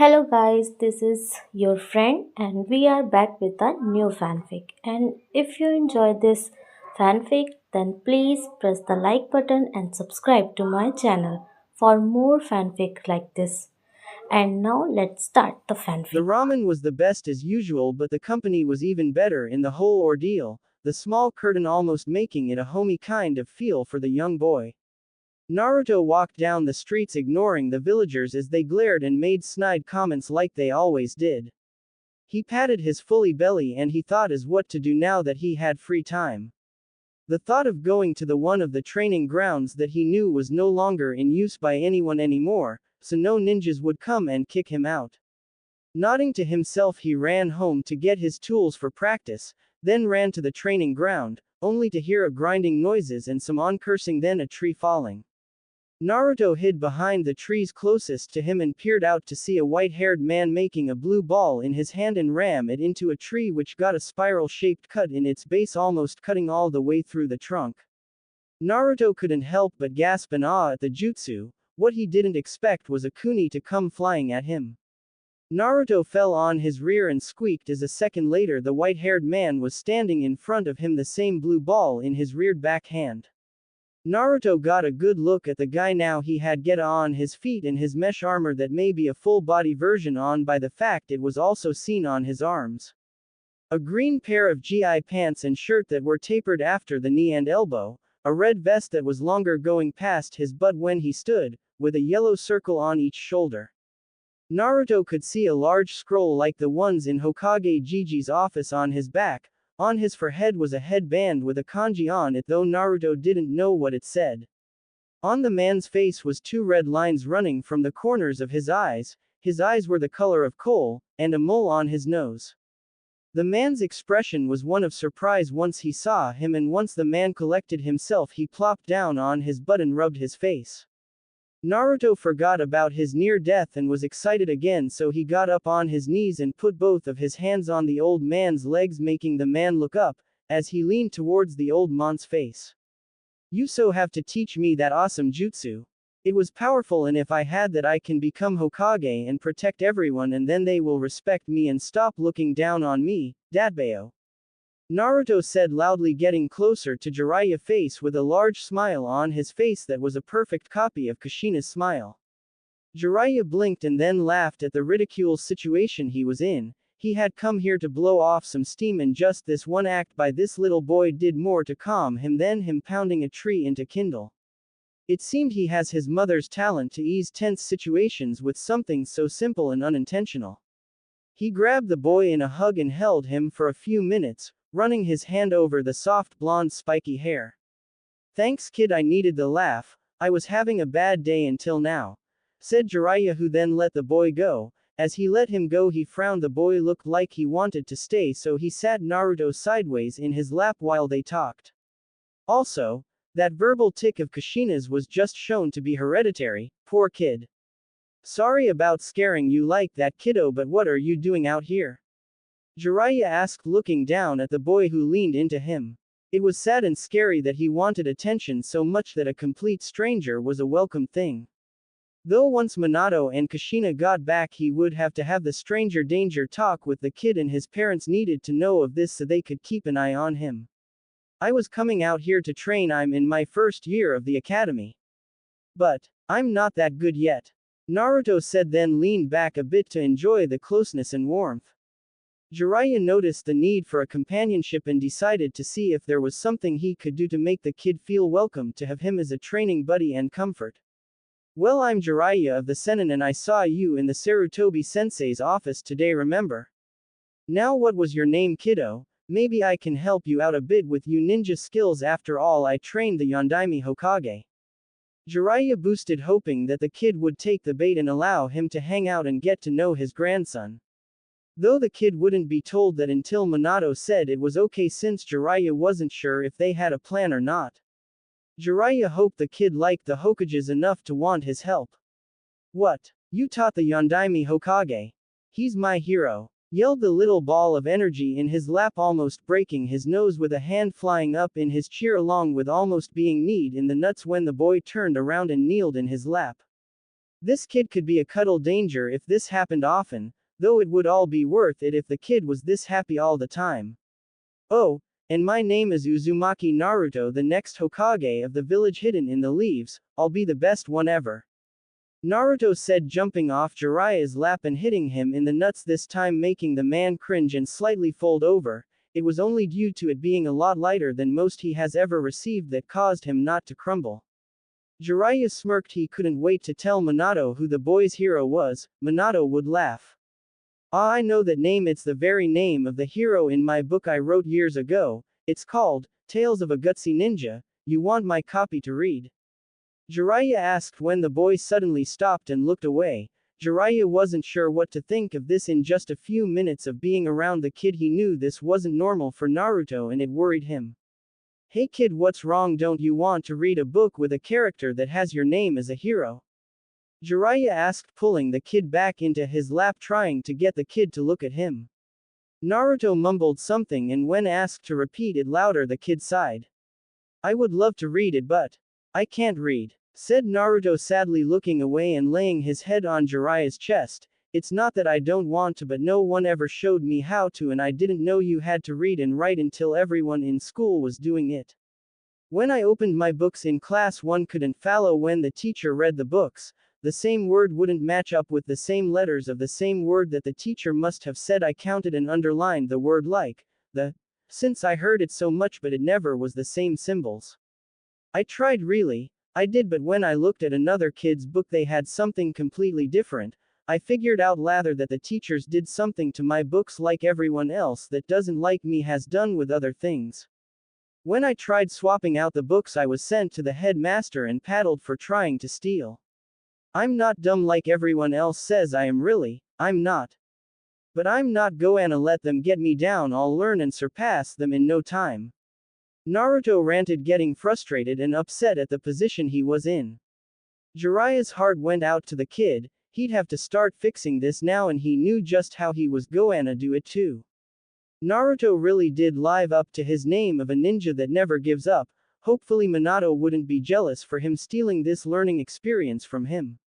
Hello guys, this is your friend and we are back with a new fanfic. And if you enjoy this fanfic, then please press the like button and subscribe to my channel for more fanfic like this. And now let's start the The fanfic. ramen was the best as usual, but the company was even better in the whole ordeal, the small curtain almost making it a homey kind of feel for the young boy. Naruto walked down the streets ignoring the villagers as they glared and made snide comments like they always did. He patted his fully belly and he thought as what to do now that he had free time. The thought of going to the one of the training grounds that he knew was no longer in use by anyone anymore, so no ninjas would come and kick him out. Nodding to himself, he ran home to get his tools for practice, then ran to the training ground, only to hear a grinding noises and some on-cursing, then a tree falling. Naruto hid behind the trees closest to him and peered out to see a white-haired man making a blue ball in his hand and ram it into a tree which got a spiral-shaped cut in its base almost cutting all the way through the trunk. Naruto couldn't help but gasp in awe at the jutsu. What he didn't expect was a kuni to come flying at him. Naruto fell on his rear and squeaked as a second later the white-haired man was standing in front of him, the same blue ball in his reared back hand. Naruto got a good look at the guy now. He had get on his feet and his mesh armor that may be a full body version on by the fact it was also seen on his arms. A green pair of GI pants and shirt that were tapered after the knee and elbow, a red vest that was longer going past his butt when he stood, with a yellow circle on each shoulder. Naruto could see a large scroll like the ones in Hokage Gigi's office on his back. On his forehead was a headband with a kanji on it, though Naruto didn't know what it said. On the man's face was two red lines running from the corners of his eyes. His eyes were the color of coal, and a mole on his nose. The man's expression was one of surprise once he saw him, and once the man collected himself he plopped down on his butt and rubbed his face. Naruto forgot about his near death and was excited again, so he got up on his knees and put both of his hands on the old man's legs, making the man look up, as he leaned towards the old man's face. "You so have to teach me that awesome jutsu. It was powerful, and if I had that I can become Hokage and protect everyone, and then they will respect me and stop looking down on me, Datbeo." Naruto said loudly, getting closer to Jiraiya's face with a large smile on his face that was a perfect copy of Kushina's smile. Jiraiya blinked and then laughed at the ridicule situation he was in. He had come here to blow off some steam, and just this one act by this little boy did more to calm him than him pounding a tree into kindle. It seemed he has his mother's talent to ease tense situations with something so simple and unintentional. He grabbed the boy in a hug and held him for a few minutes, running his hand over the soft blonde spiky hair. "Thanks kid, I needed the laugh. I was having a bad day until now," said Jiraiya, who then let the boy go. As he let him go he frowned. The boy looked like he wanted to stay, so he sat Naruto sideways in his lap while they talked. Also, that verbal tick of Kushina's was just shown to be hereditary. Poor kid. "Sorry about scaring you like that, kiddo, but what are you doing out here?" Jiraiya asked, looking down at the boy who leaned into him. It was sad and scary that he wanted attention so much that a complete stranger was a welcome thing. Though once Minato and Kushina got back, he would have to have the stranger danger talk with the kid, and his parents needed to know of this so they could keep an eye on him. "I was coming out here to train. I'm in my first year of the academy. But I'm not that good yet," Naruto said, then leaned back a bit to enjoy the closeness and warmth. Jiraiya noticed the need for a companionship and decided to see if there was something he could do to make the kid feel welcome, to have him as a training buddy and comfort. "Well, I'm Jiraiya of the Sennin, and I saw you in the Sarutobi sensei's office today, remember? Now, what was your name, kiddo? Maybe I can help you out a bit with your ninja skills. After all, I trained the Yondaime Hokage." Jiraiya boosted, hoping that the kid would take the bait and allow him to hang out and get to know his grandson. Though the kid wouldn't be told that until Minato said it was okay, since Jiraiya wasn't sure if they had a plan or not. Jiraiya hoped the kid liked the Hokages enough to want his help. "What? You taught the Yondaime Hokage? He's my hero," yelled the little ball of energy in his lap, almost breaking his nose with a hand flying up in his cheer, along with almost being kneed in the nuts when the boy turned around and kneeled in his lap. This kid could be a cuddle danger if this happened often, though it would all be worth it if the kid was this happy all the time. Oh, and my name is Uzumaki Naruto, the next Hokage of the village hidden in the leaves. I'll be the best one ever. Naruto said, jumping off Jiraiya's lap and hitting him in the nuts, this time making the man cringe and slightly fold over. It was only due to it being a lot lighter than most he has ever received that caused him not to crumble. Jiraiya smirked. He couldn't wait to tell Minato who the boy's hero was. Minato would laugh. Ah, I know that name. It's the very name of the hero in my book I wrote years ago. It's called Tales of a Gutsy Ninja. You want my copy to read? Jiraiya asked when the boy suddenly stopped and looked away. Jiraiya wasn't sure what to think of this. In just a few minutes of being around the kid, he knew this wasn't normal for Naruto and it worried him. Hey kid, what's wrong? Don't you want to read a book with a character that has your name as a hero? Jiraiya asked, pulling the kid back into his lap, trying to get the kid to look at him. Naruto mumbled something, and when asked to repeat it louder, the kid sighed. I would love to read it, but I can't read, said Naruto sadly, looking away and laying his head on Jiraiya's chest. It's not that I don't want to, but no one ever showed me how to, and I didn't know you had to read and write until everyone in school was doing it. When I opened my books in class, one couldn't follow when the teacher read the books. The same word wouldn't match up with the same letters of the same word that the teacher must have said. I counted and underlined the word like the, since I heard it so much, but it never was the same symbols. I tried, really, I did, but when I looked at another kid's book, they had something completely different. I figured out later that the teachers did something to my books like everyone else that doesn't like me has done with other things. When I tried swapping out the books, I was sent to the headmaster and paddled for trying to steal. I'm not dumb like everyone else says I am, really, I'm not. But I'm not gonna let them get me down. I'll learn and surpass them in no time. Naruto ranted, getting frustrated and upset at the position he was in. Jiraiya's heart went out to the kid. He'd have to start fixing this now, and he knew just how he was gonna do it too. Naruto really did live up to his name of a ninja that never gives up. Hopefully Minato wouldn't be jealous for him stealing this learning experience from him.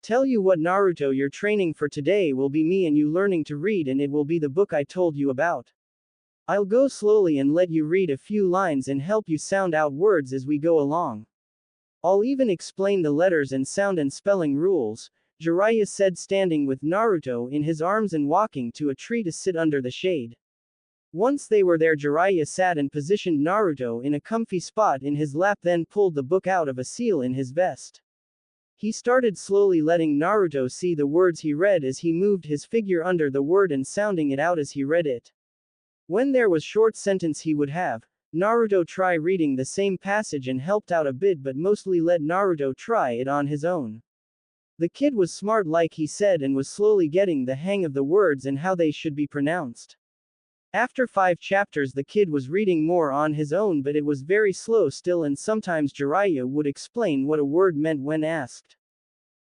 Tell you what, Naruto, your training for today will be me and you learning to read, and it will be the book I told you about. I'll go slowly and let you read a few lines and help you sound out words as we go along. I'll even explain the letters and sound and spelling rules, Jiraiya said, standing with Naruto in his arms and walking to a tree to sit under the shade. Once they were there, Jiraiya sat and positioned Naruto in a comfy spot in his lap, then pulled the book out of a seal in his vest. He started slowly letting Naruto see the words he read as he moved his figure under the word and sounding it out as he read it. When there was short sentence he would have Naruto try reading the same passage and helped out a bit, but mostly let Naruto try it on his own. The kid was smart, like he said, and was slowly getting the hang of the words and how they should be pronounced. After 5 chapters the kid was reading more on his own, but it was very slow still, and sometimes Jiraiya would explain what a word meant when asked.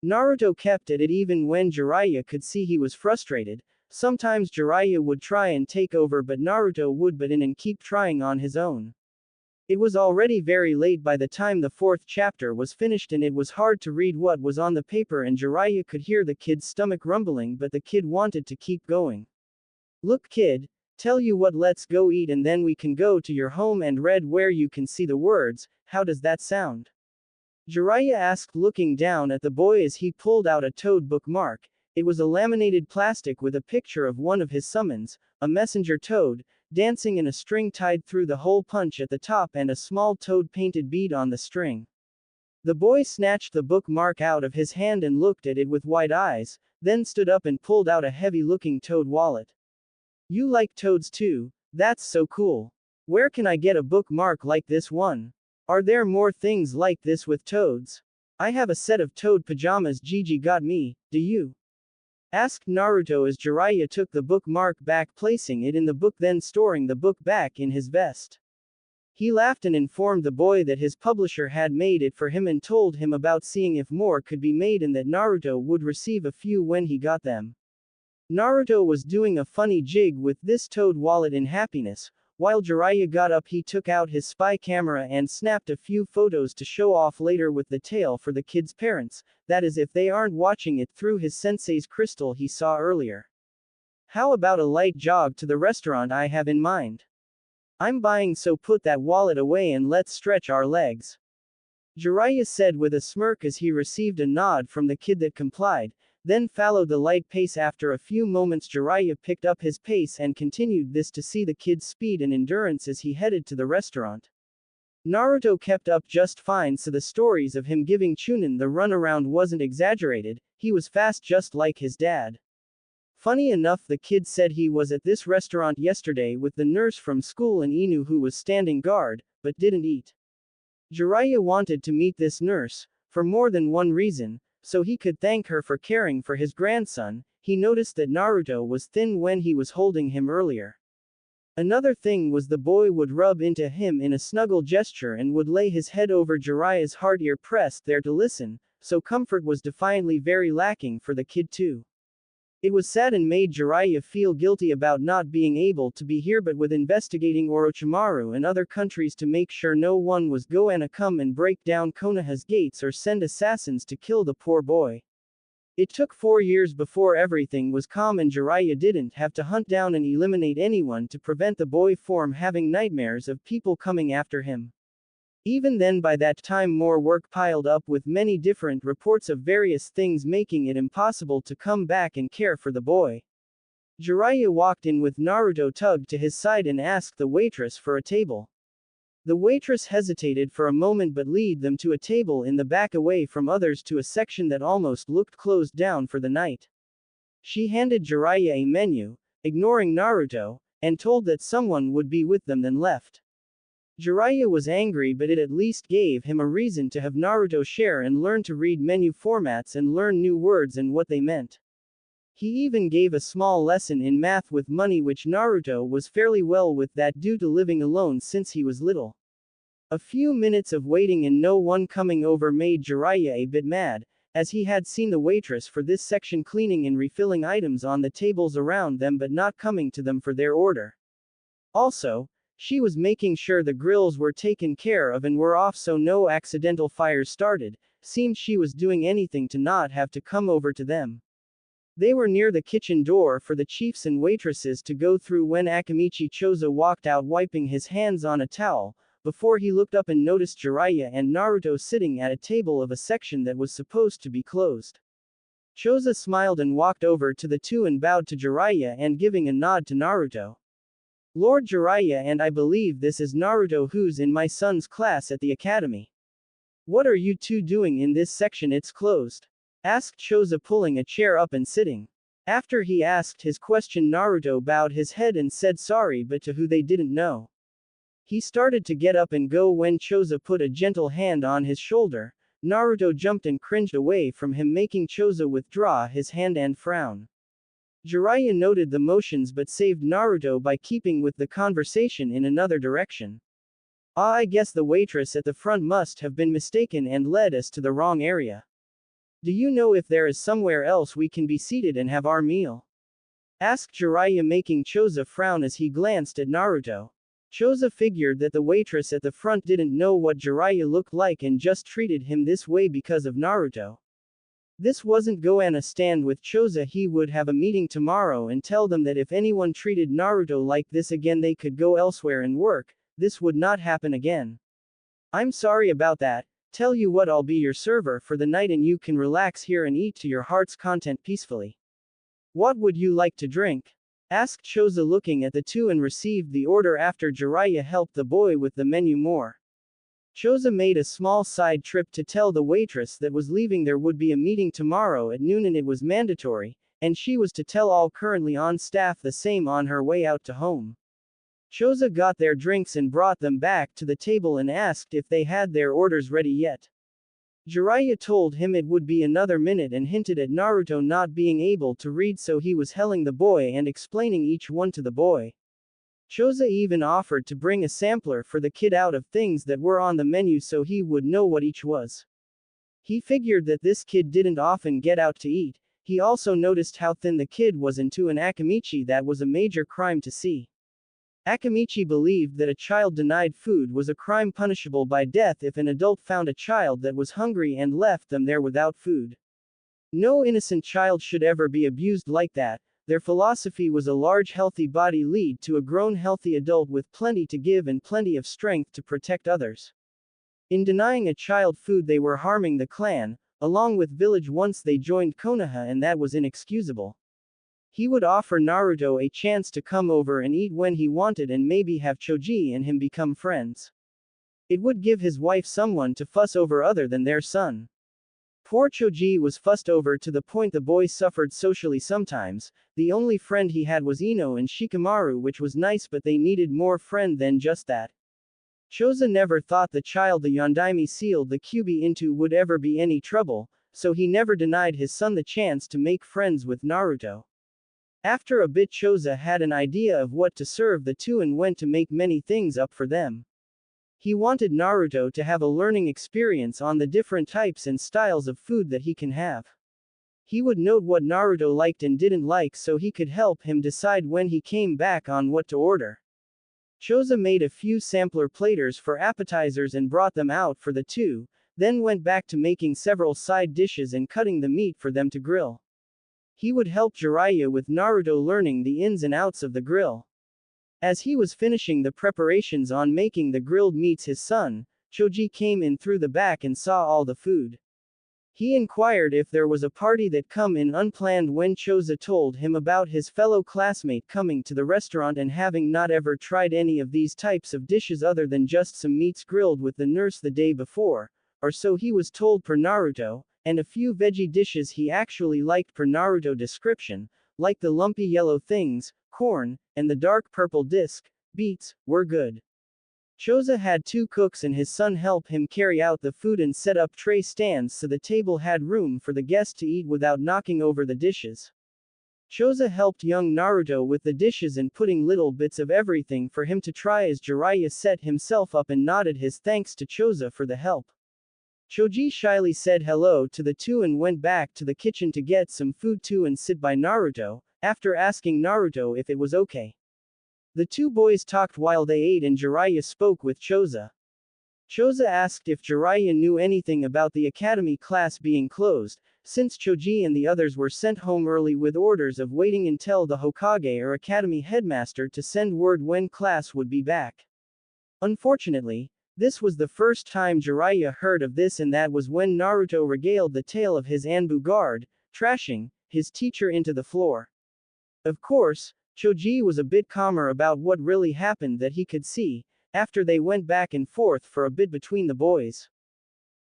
Naruto kept at it even when Jiraiya could see he was frustrated. Sometimes Jiraiya would try and take over, but Naruto would butt in and keep trying on his own. It was already very late by the time the 4th chapter was finished, and it was hard to read what was on the paper, and Jiraiya could hear the kid's stomach rumbling, but the kid wanted to keep going. Look kid, tell you what, let's go eat and then we can go to your home and read where you can see the words. How does that sound? Jiraiya asked, looking down at the boy as he pulled out a toad bookmark. It was a laminated plastic with a picture of one of his summons, a messenger toad, dancing in a string tied through the hole punch at the top and a small toad painted bead on the string. The boy snatched the bookmark out of his hand and looked at it with wide eyes, then stood up and pulled out a heavy-looking toad wallet. You like toads too? That's so cool. Where can I get a bookmark like this one? Are there more things like this with toads? I have a set of toad pajamas Gigi got me, do you? Asked Naruto as Jiraiya took the bookmark back, placing it in the book, then storing the book back in his vest. He laughed and informed the boy that his publisher had made it for him and told him about seeing if more could be made and that Naruto would receive a few when he got them. Naruto was doing a funny jig with this toad wallet in happiness, While Jiraiya got up, he took out his spy camera and snapped a few photos to show off later with the tale for the kids' parents, that is if they aren't watching it through his sensei's crystal he saw earlier. How about a light jog to the restaurant I have in mind? I'm buying, so put that wallet away and let's stretch our legs. Jiraiya said with a smirk as he received a nod from the kid that complied, then followed the light pace. After a few moments Jiraiya picked up his pace and continued this to see the kid's speed and endurance as he headed to the restaurant. Naruto kept up just fine, so the stories of him giving Chunin the runaround wasn't exaggerated, he was fast just like his dad. Funny enough, the kid said he was at this restaurant yesterday with the nurse from school and Inu who was standing guard, but didn't eat. Jiraiya wanted to meet this nurse, for more than one reason, so he could thank her for caring for his grandson. He noticed that Naruto was thin when he was holding him earlier. Another thing was the boy would rub into him in a snuggle gesture and would lay his head over Jiraiya's hard ear pressed there to listen, so comfort was defiantly very lacking for the kid too. It was sad and made Jiraiya feel guilty about not being able to be here, but with investigating Orochimaru and other countries to make sure no one was gonna come and break down Konoha's gates or send assassins to kill the poor boy. It took 4 years before everything was calm and Jiraiya didn't have to hunt down and eliminate anyone to prevent the boy from having nightmares of people coming after him. Even then, by that time more work piled up with many different reports of various things making it impossible to come back and care for the boy. Jiraiya walked in with Naruto tugged to his side and asked the waitress for a table. The waitress hesitated for a moment but led them to a table in the back away from others to a section that almost looked closed down for the night. She handed Jiraiya a menu, ignoring Naruto, and told that someone would be with them, then left. Jiraiya was angry, but it at least gave him a reason to have Naruto share and learn to read menu formats and learn new words and what they meant. He even gave a small lesson in math with money, which Naruto was fairly well with that due to living alone since he was little. A few minutes of waiting and no one coming over made Jiraiya a bit mad, as he had seen the waitress for this section cleaning and refilling items on the tables around them but not coming to them for their order. Also, she was making sure the grills were taken care of and were off so no accidental fires started. Seemed she was doing anything to not have to come over to them. They were near the kitchen door for the chiefs and waitresses to go through when Akimichi Chozo walked out wiping his hands on a towel, before he looked up and noticed Jiraiya and Naruto sitting at a table of a section that was supposed to be closed. Chozo smiled and walked over to the two and bowed to Jiraiya and giving a nod to Naruto. Lord Jiraiya, and I believe this is Naruto who's in my son's class at the academy. What are you two doing in this section? It's closed. Asked Chozo, pulling a chair up and sitting. After he asked his question, Naruto bowed his head and said sorry, but to who they didn't know. He started to get up and go when Chozo put a gentle hand on his shoulder. Naruto jumped and cringed away from him, making Chozo withdraw his hand and frown. Jiraiya noted the motions but saved Naruto by keeping with the conversation in another direction. I guess the waitress at the front must have been mistaken and led us to the wrong area. Do you know if there is somewhere else we can be seated and have our meal? Asked Jiraiya, making Chozo frown as he glanced at Naruto. Chozo figured that the waitress at the front didn't know what Jiraiya looked like and just treated him this way because of Naruto. This wasn't gonna stand with Chozo. He would have a meeting tomorrow and tell them that if anyone treated Naruto like this again they could go elsewhere and work. This would not happen again. I'm sorry about that. Tell you what, I'll be your server for the night and you can relax here and eat to your heart's content peacefully. What would you like to drink? Asked Chozo, looking at the two, and received the order after Jiraiya helped the boy with the menu more. Chozo made a small side trip to tell the waitress that was leaving there would be a meeting tomorrow at noon and it was mandatory, and she was to tell all currently on staff the same on her way out to home. Chozo got their drinks and brought them back to the table and asked if they had their orders ready yet. Jiraiya told him it would be another minute and hinted at Naruto not being able to read, so he was helling the boy and explaining each one to the boy. Chozo even offered to bring a sampler for the kid out of things that were on the menu so he would know what each was. He figured that this kid didn't often get out to eat. He also noticed how thin the kid was, and to an Akimichi that was a major crime to see. Akamichi believed that a child denied food was a crime punishable by death if an adult found a child that was hungry and left them there without food. No innocent child should ever be abused like that. Their philosophy was a large healthy body lead to a grown healthy adult with plenty to give and plenty of strength to protect others. In denying a child food they were harming the clan, along with village once they joined Konoha, and that was inexcusable. He would offer Naruto a chance to come over and eat when he wanted and maybe have Choji and him become friends. It would give his wife someone to fuss over other than their son. Poor Choji was fussed over to the point the boy suffered socially sometimes. The only friend he had was Ino and Shikamaru, which was nice, but they needed more friend than just that. Choza never thought the child the Yondaime sealed the Kyuubi into would ever be any trouble, so he never denied his son the chance to make friends with Naruto. After a bit Choza had an idea of what to serve the two and went to make many things up for them. He wanted Naruto to have a learning experience on the different types and styles of food that he can have. He would note what Naruto liked and didn't like so he could help him decide when he came back on what to order. Choza made a few sampler platers for appetizers and brought them out for the two, then went back to making several side dishes and cutting the meat for them to grill. He would help Jiraiya with Naruto learning the ins and outs of the grill. As he was finishing the preparations on making the grilled meats, his son, Choji, came in through the back and saw all the food. He inquired if there was a party that come in unplanned when Choza told him about his fellow classmate coming to the restaurant and having not ever tried any of these types of dishes other than just some meats grilled with the nurse the day before, or so he was told per Naruto, and a few veggie dishes he actually liked per Naruto description, like the lumpy yellow things, corn, and the dark purple disc, beets, were good. Choza had two cooks and his son help him carry out the food and set up tray stands so the table had room for the guests to eat without knocking over the dishes. Choza helped young Naruto with the dishes and putting little bits of everything for him to try as Jiraiya set himself up and nodded his thanks to Choza for the help. Choji shyly said hello to the two and went back to the kitchen to get some food too and sit by Naruto, after asking Naruto if it was okay. The two boys talked while they ate and Jiraiya spoke with Choza. Choza asked if Jiraiya knew anything about the academy class being closed, since Choji and the others were sent home early with orders of waiting until the Hokage or academy headmaster to send word when class would be back. Unfortunately, this was the first time Jiraiya heard of this, and that was when Naruto regaled the tale of his Anbu guard, trashing his teacher into the floor. Of course, Choji was a bit calmer about what really happened that he could see, after they went back and forth for a bit between the boys.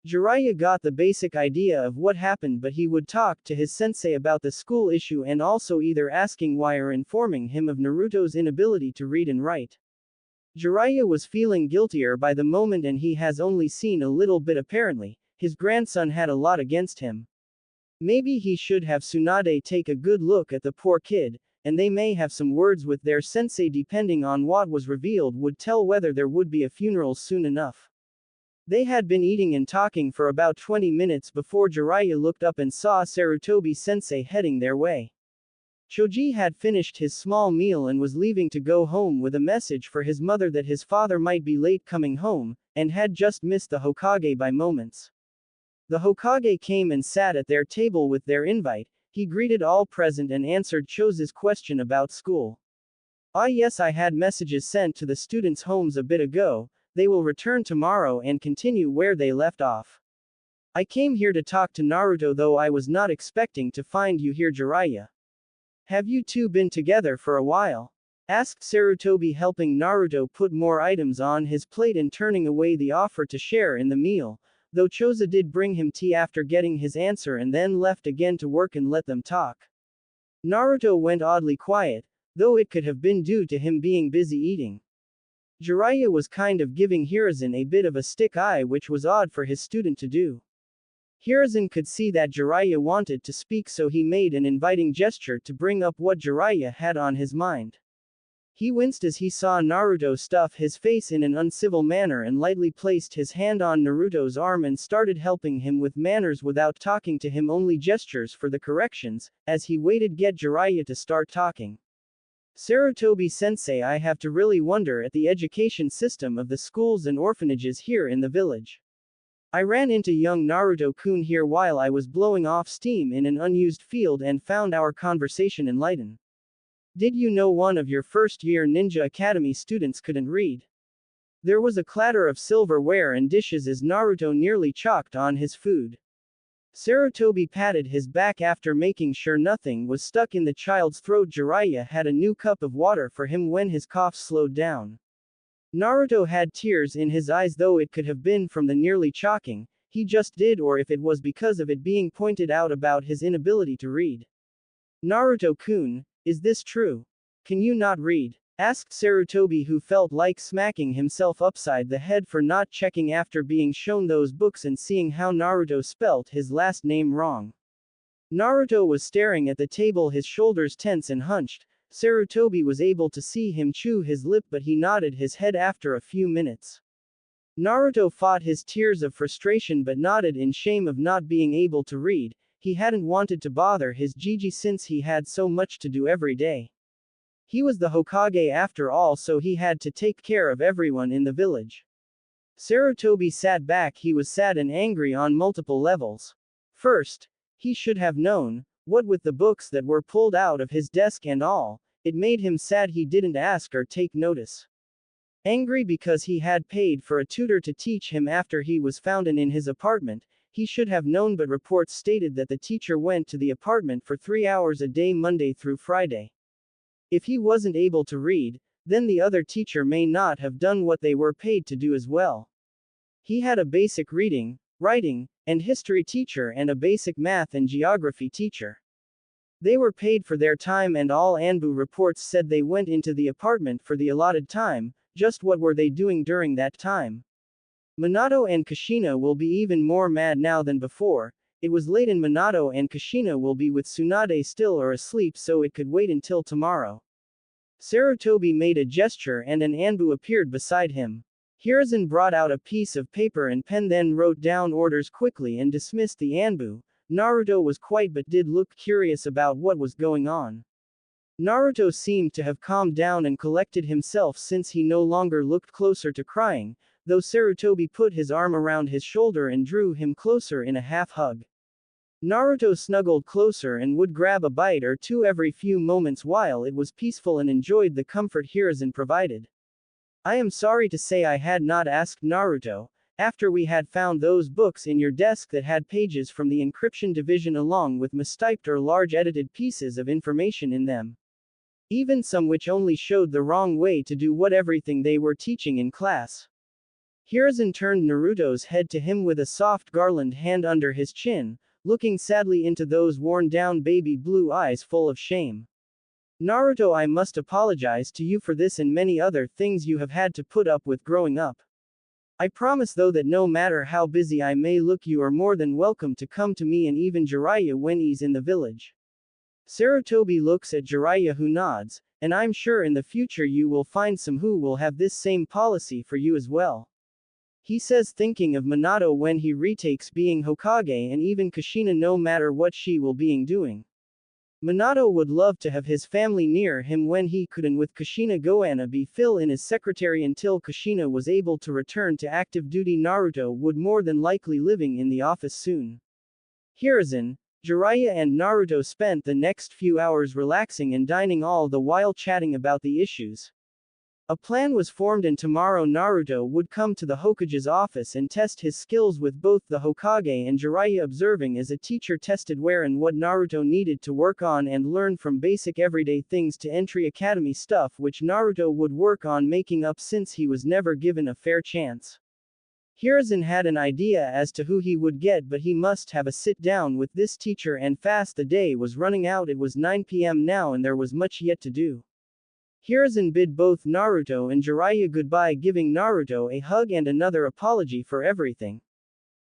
Jiraiya got the basic idea of what happened, but he would talk to his sensei about the school issue and also either asking why or informing him of Naruto's inability to read and write. Jiraiya was feeling guiltier by the moment, and he has only seen a little bit apparently. His grandson had a lot against him. Maybe he should have Tsunade take a good look at the poor kid, and they may have some words with their sensei depending on what was revealed would tell whether there would be a funeral soon enough. They had been eating and talking for about 20 minutes before Jiraiya looked up and saw Sarutobi sensei heading their way. Choji had finished his small meal and was leaving to go home with a message for his mother that his father might be late coming home, and had just missed the Hokage by moments. The Hokage came and sat at their table with their invite. He greeted all present and answered Choza's question about school. "Ah yes, I had messages sent to the students' homes a bit ago. They will return tomorrow and continue where they left off. I came here to talk to Naruto, though I was not expecting to find you here, Jiraiya. Have you two been together for a while?" asked Sarutobi, helping Naruto put more items on his plate and turning away the offer to share in the meal, though Choza did bring him tea after getting his answer and then left again to work and let them talk. Naruto went oddly quiet, though it could have been due to him being busy eating. Jiraiya was kind of giving Hiruzen a bit of a stick eye, which was odd for his student to do. Hiruzen could see that Jiraiya wanted to speak, so he made an inviting gesture to bring up what Jiraiya had on his mind. He winced as he saw Naruto stuff his face in an uncivil manner and lightly placed his hand on Naruto's arm and started helping him with manners without talking to him, only gestures for the corrections, as he waited get Jiraiya to start talking. Sarutobi-sensei, I have to really wonder at the education system of the schools and orphanages here in the village. I ran into young Naruto-kun here while I was blowing off steam in an unused field and found our conversation enlightening. Did you know one of your first-year Ninja Academy students couldn't read? There was a clatter of silverware and dishes as Naruto nearly choked on his food. Sarutobi patted his back after making sure nothing was stuck in the child's throat. Jiraiya had a new cup of water for him when his cough slowed down. Naruto had tears in his eyes, though it could have been from the nearly choking, he just did, or if it was because of it being pointed out about his inability to read. Naruto-kun, is this true? Can you not read? Asked Sarutobi, who felt like smacking himself upside the head for not checking after being shown those books and seeing how Naruto spelt his last name wrong. Naruto was staring at the table, his shoulders tense and hunched. Sarutobi was able to see him chew his lip, but he nodded his head after a few minutes. Naruto fought his tears of frustration but nodded in shame of not being able to read. He hadn't wanted to bother his Gigi since he had so much to do every day. He was the Hokage after all, so he had to take care of everyone in the village. Sarutobi sat back. He was sad and angry on multiple levels. First, he should have known, what with the books that were pulled out of his desk and all, it made him sad he didn't ask or take notice. Angry because he had paid for a tutor to teach him after he was found in his apartment. He should have known, but reports stated that the teacher went to the apartment for 3 hours a day Monday through Friday. If he wasn't able to read, then the other teacher may not have done what they were paid to do as well. He had a basic reading, writing, and history teacher and a basic math and geography teacher. They were paid for their time, and all Anbu reports said they went into the apartment for the allotted time. Just what were they doing during that time? Minato and Kushina will be even more mad now than before. It was late and Minato and Kushina will be with Tsunade still or asleep, so it could wait until tomorrow. Sarutobi made a gesture and an Anbu appeared beside him. Hiruzen brought out a piece of paper and pen, then wrote down orders quickly and dismissed the Anbu. Naruto was quiet but did look curious about what was going on. Naruto seemed to have calmed down and collected himself since he no longer looked closer to crying, though Sarutobi put his arm around his shoulder and drew him closer in a half hug. Naruto snuggled closer and would grab a bite or two every few moments while it was peaceful and enjoyed the comfort Hiruzen provided. I am sorry to say I had not asked Naruto, after we had found those books in your desk that had pages from the encryption division along with mistyped or large edited pieces of information in them. Even some which only showed the wrong way to do what everything they were teaching in class. Hiruzen turned Naruto's head to him with a soft garland hand under his chin, looking sadly into those worn-down baby blue eyes full of shame. Naruto, I must apologize to you for this and many other things you have had to put up with growing up. I promise though that no matter how busy I may look, you are more than welcome to come to me and even Jiraiya when he's in the village. Sarutobi looks at Jiraiya, who nods, and I'm sure in the future you will find some who will have this same policy for you as well. He says, thinking of Minato when he retakes being Hokage, and even Kushina, no matter what she will being doing. Minato would love to have his family near him when he could, and with Kushina Goana be fill in as secretary until Kushina was able to return to active duty. Naruto would more than likely living in the office soon. Hiruzen, Jiraiya and Naruto spent the next few hours relaxing and dining, all the while chatting about the issues. A plan was formed, and tomorrow Naruto would come to the Hokage's office and test his skills with both the Hokage and Jiraiya, observing as a teacher tested where and what Naruto needed to work on and learn, from basic everyday things to entry academy stuff which Naruto would work on making up since he was never given a fair chance. Hiruzen had an idea as to who he would get, but he must have a sit down with this teacher and fast. The day was running out. It was 9 p.m. now and there was much yet to do. Hiruzen bid both Naruto and Jiraiya goodbye, giving Naruto a hug and another apology for everything.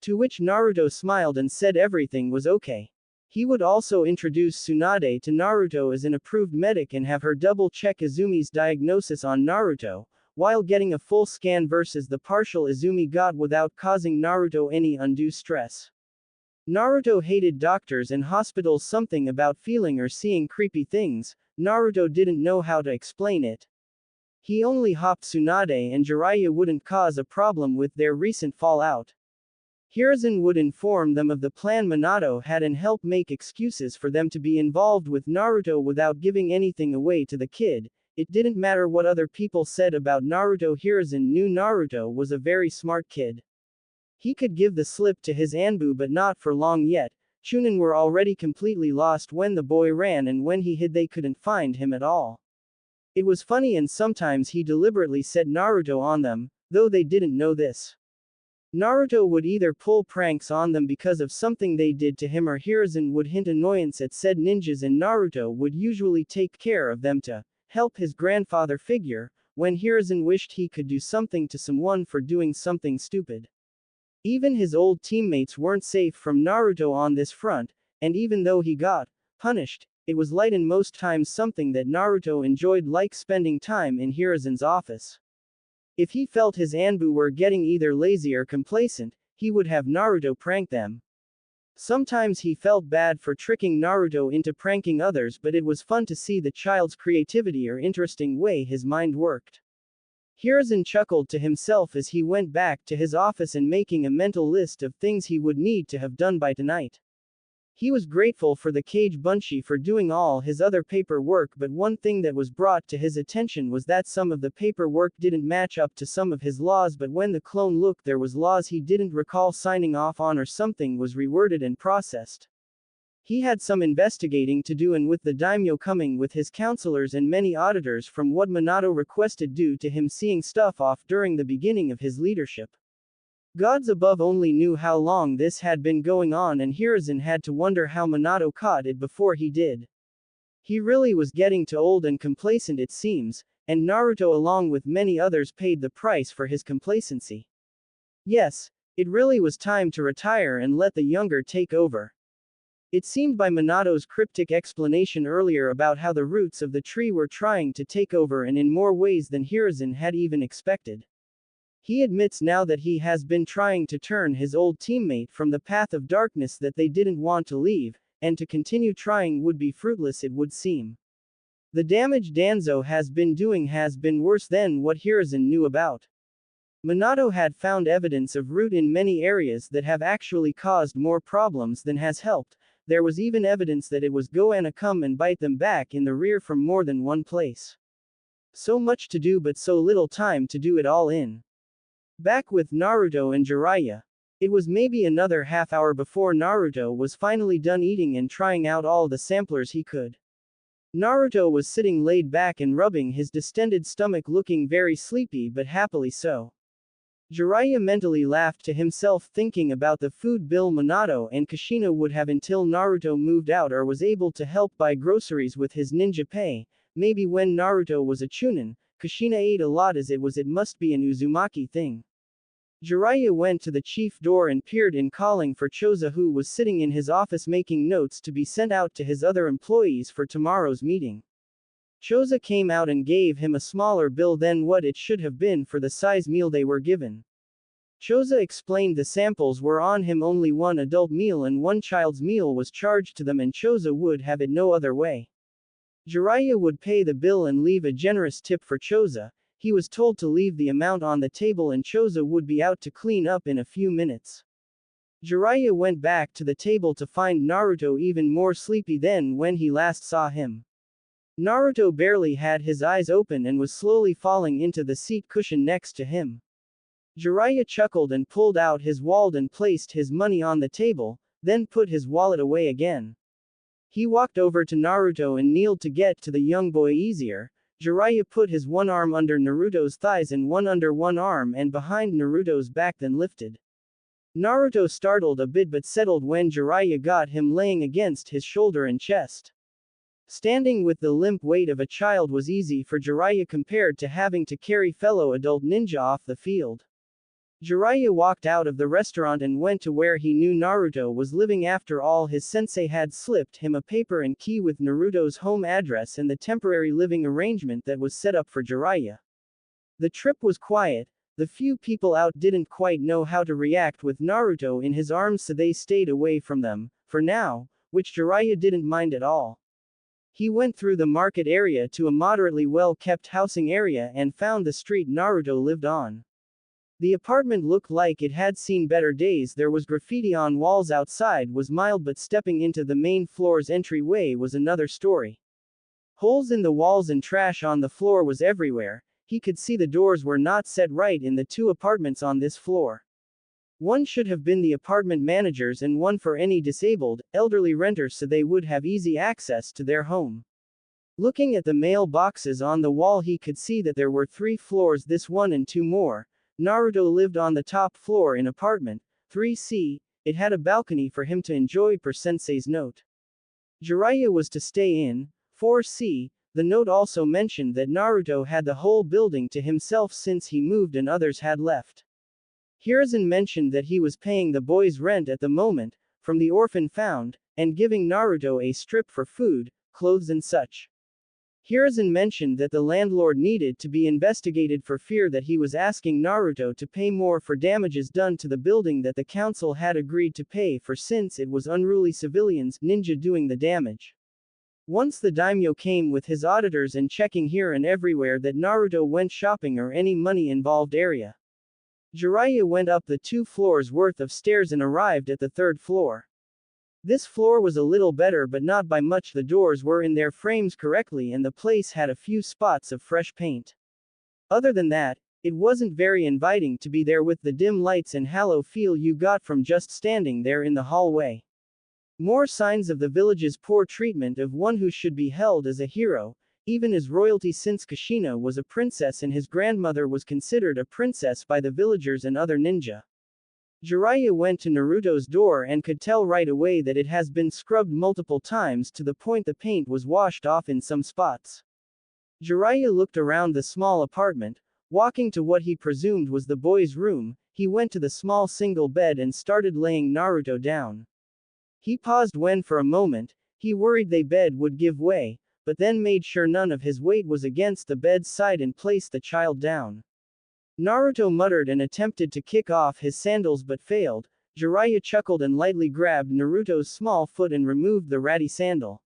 To which Naruto smiled and said everything was okay. He would also introduce Tsunade to Naruto as an approved medic and have her double-check Izumi's diagnosis on Naruto, while getting a full scan versus the partial Izumi got without causing Naruto any undue stress. Naruto hated doctors and hospitals, something about feeling or seeing creepy things. Naruto didn't know how to explain it. He only hoped Tsunade and Jiraiya wouldn't cause a problem with their recent fallout. Hiruzen would inform them of the plan Minato had and help make excuses for them to be involved with Naruto without giving anything away to the kid. It didn't matter what other people said about Naruto. Hiruzen knew Naruto was a very smart kid. He could give the slip to his Anbu, but not for long yet. Chunin were already completely lost when the boy ran, and when he hid they couldn't find him at all. It was funny, and sometimes he deliberately set Naruto on them, though they didn't know this. Naruto would either pull pranks on them because of something they did to him, or Hiruzen would hint annoyance at said ninjas, and Naruto would usually take care of them to help his grandfather figure, when Hiruzen wished he could do something to someone for doing something stupid. Even his old teammates weren't safe from Naruto on this front, and even though he got punished, it was light and most times something that Naruto enjoyed, like spending time in Hiruzen's office. If he felt his Anbu were getting either lazy or complacent, he would have Naruto prank them. Sometimes he felt bad for tricking Naruto into pranking others, but it was fun to see the child's creativity or interesting way his mind worked. Hiruzen chuckled to himself as he went back to his office and making a mental list of things he would need to have done by tonight. He was grateful for the Kage Bunshin for doing all his other paperwork, but one thing that was brought to his attention was that some of the paperwork didn't match up to some of his laws, but when the clone looked there was laws he didn't recall signing off on, or something was reworded and processed. He had some investigating to do, and with the daimyo coming with his counselors and many auditors from what Minato requested due to him seeing stuff off during the beginning of his leadership. Gods above only knew how long this had been going on, and Hiruzen had to wonder how Minato caught it before he did. He really was getting too old and complacent, it seems, and Naruto along with many others paid the price for his complacency. Yes, it really was time to retire and let the younger take over. It seemed by Minato's cryptic explanation earlier about how the roots of the tree were trying to take over, and in more ways than Hiruzen had even expected. He admits now that he has been trying to turn his old teammate from the path of darkness that they didn't want to leave, and to continue trying would be fruitless, it would seem. The damage Danzo has been doing has been worse than what Hiruzen knew about. Minato had found evidence of root in many areas that have actually caused more problems than has helped. There was even evidence that it was going to come and bite them back in the rear from more than one place. So much to do, but so little time to do it all in. Back with Naruto and Jiraiya. It was maybe another half hour before Naruto was finally done eating and trying out all the samplers he could. Naruto was sitting laid back and rubbing his distended stomach, looking very sleepy but happily so. Jiraiya mentally laughed to himself, thinking about the food bill Minato and Kushina would have until Naruto moved out or was able to help buy groceries with his ninja pay. Maybe when Naruto was a chunin, Kushina ate a lot, as it must be an Uzumaki thing. Jiraiya went to the chief door and peered in, calling for Choza, who was sitting in his office making notes to be sent out to his other employees for tomorrow's meeting. Choza came out and gave him a smaller bill than what it should have been for the size meal they were given. Choza explained the samples were on him, only one adult meal and one child's meal was charged to them, and Choza would have it no other way. Jiraiya would pay the bill and leave a generous tip for Choza. He was told to leave the amount on the table and Choza would be out to clean up in a few minutes. Jiraiya went back to the table to find Naruto even more sleepy than when he last saw him. Naruto barely had his eyes open and was slowly falling into the seat cushion next to him. Jiraiya chuckled and pulled out his wallet and placed his money on the table, then put his wallet away again. He walked over to Naruto and kneeled to get to the young boy easier. Jiraiya put his one arm under Naruto's thighs and one under one arm and behind Naruto's back, then lifted. Naruto startled a bit but settled when Jiraiya got him laying against his shoulder and chest. Standing with the limp weight of a child was easy for Jiraiya compared to having to carry fellow adult ninja off the field. Jiraiya walked out of the restaurant and went to where he knew Naruto was living. After all, his sensei had slipped him a paper and key with Naruto's home address and the temporary living arrangement that was set up for Jiraiya. The trip was quiet, The few people out didn't quite know how to react with Naruto in his arms, so they stayed away from them, for now, which Jiraiya didn't mind at all. He went through the market area to a moderately well-kept housing area and found the street Naruto lived on. The apartment looked like it had seen better days. There was graffiti on walls, outside was mild, but stepping into the main floor's entryway was another story. Holes in the walls and trash on the floor was everywhere. He could see the doors were not set right in the two apartments on this floor. One should have been the apartment manager's and one for any disabled, elderly renters so they would have easy access to their home. Looking at the mail boxes on the wall, he could see that there were 3 floors, this one and 2 more. Naruto lived on the top floor in apartment 3C. It had a balcony for him to enjoy per sensei's note. Jiraiya was to stay in 4C. The note also mentioned that Naruto had the whole building to himself since he moved and others had left. Hiruzen mentioned that he was paying the boy's rent at the moment, from the orphan found, and giving Naruto a strip for food, clothes and such. Hiruzen mentioned that the landlord needed to be investigated for fear that he was asking Naruto to pay more for damages done to the building that the council had agreed to pay for since it was unruly civilians, ninja, doing the damage. Once the daimyo came with his auditors and checking here and everywhere that Naruto went shopping or any money involved area. Jiraiya went up the 2 floors worth of stairs and arrived at the 3rd floor. This floor was a little better, but not by much. The doors were in their frames correctly and the place had a few spots of fresh paint. Other than that, it wasn't very inviting to be there with the dim lights and hollow feel you got from just standing there in the hallway. More signs of the village's poor treatment of one who should be held as a hero, even as royalty, since Kushina was a princess and his grandmother was considered a princess by the villagers and other ninja. Jiraiya went to Naruto's door and could tell right away that it has been scrubbed multiple times to the point the paint was washed off in some spots. Jiraiya looked around the small apartment, walking to what he presumed was the boy's room. He went to the small single bed and started laying Naruto down. He paused when for a moment, he worried the bed would give way, but then made sure none of his weight was against the bed's side and placed the child down. Naruto muttered and attempted to kick off his sandals but failed. Jiraiya chuckled and lightly grabbed Naruto's small foot and removed the ratty sandal.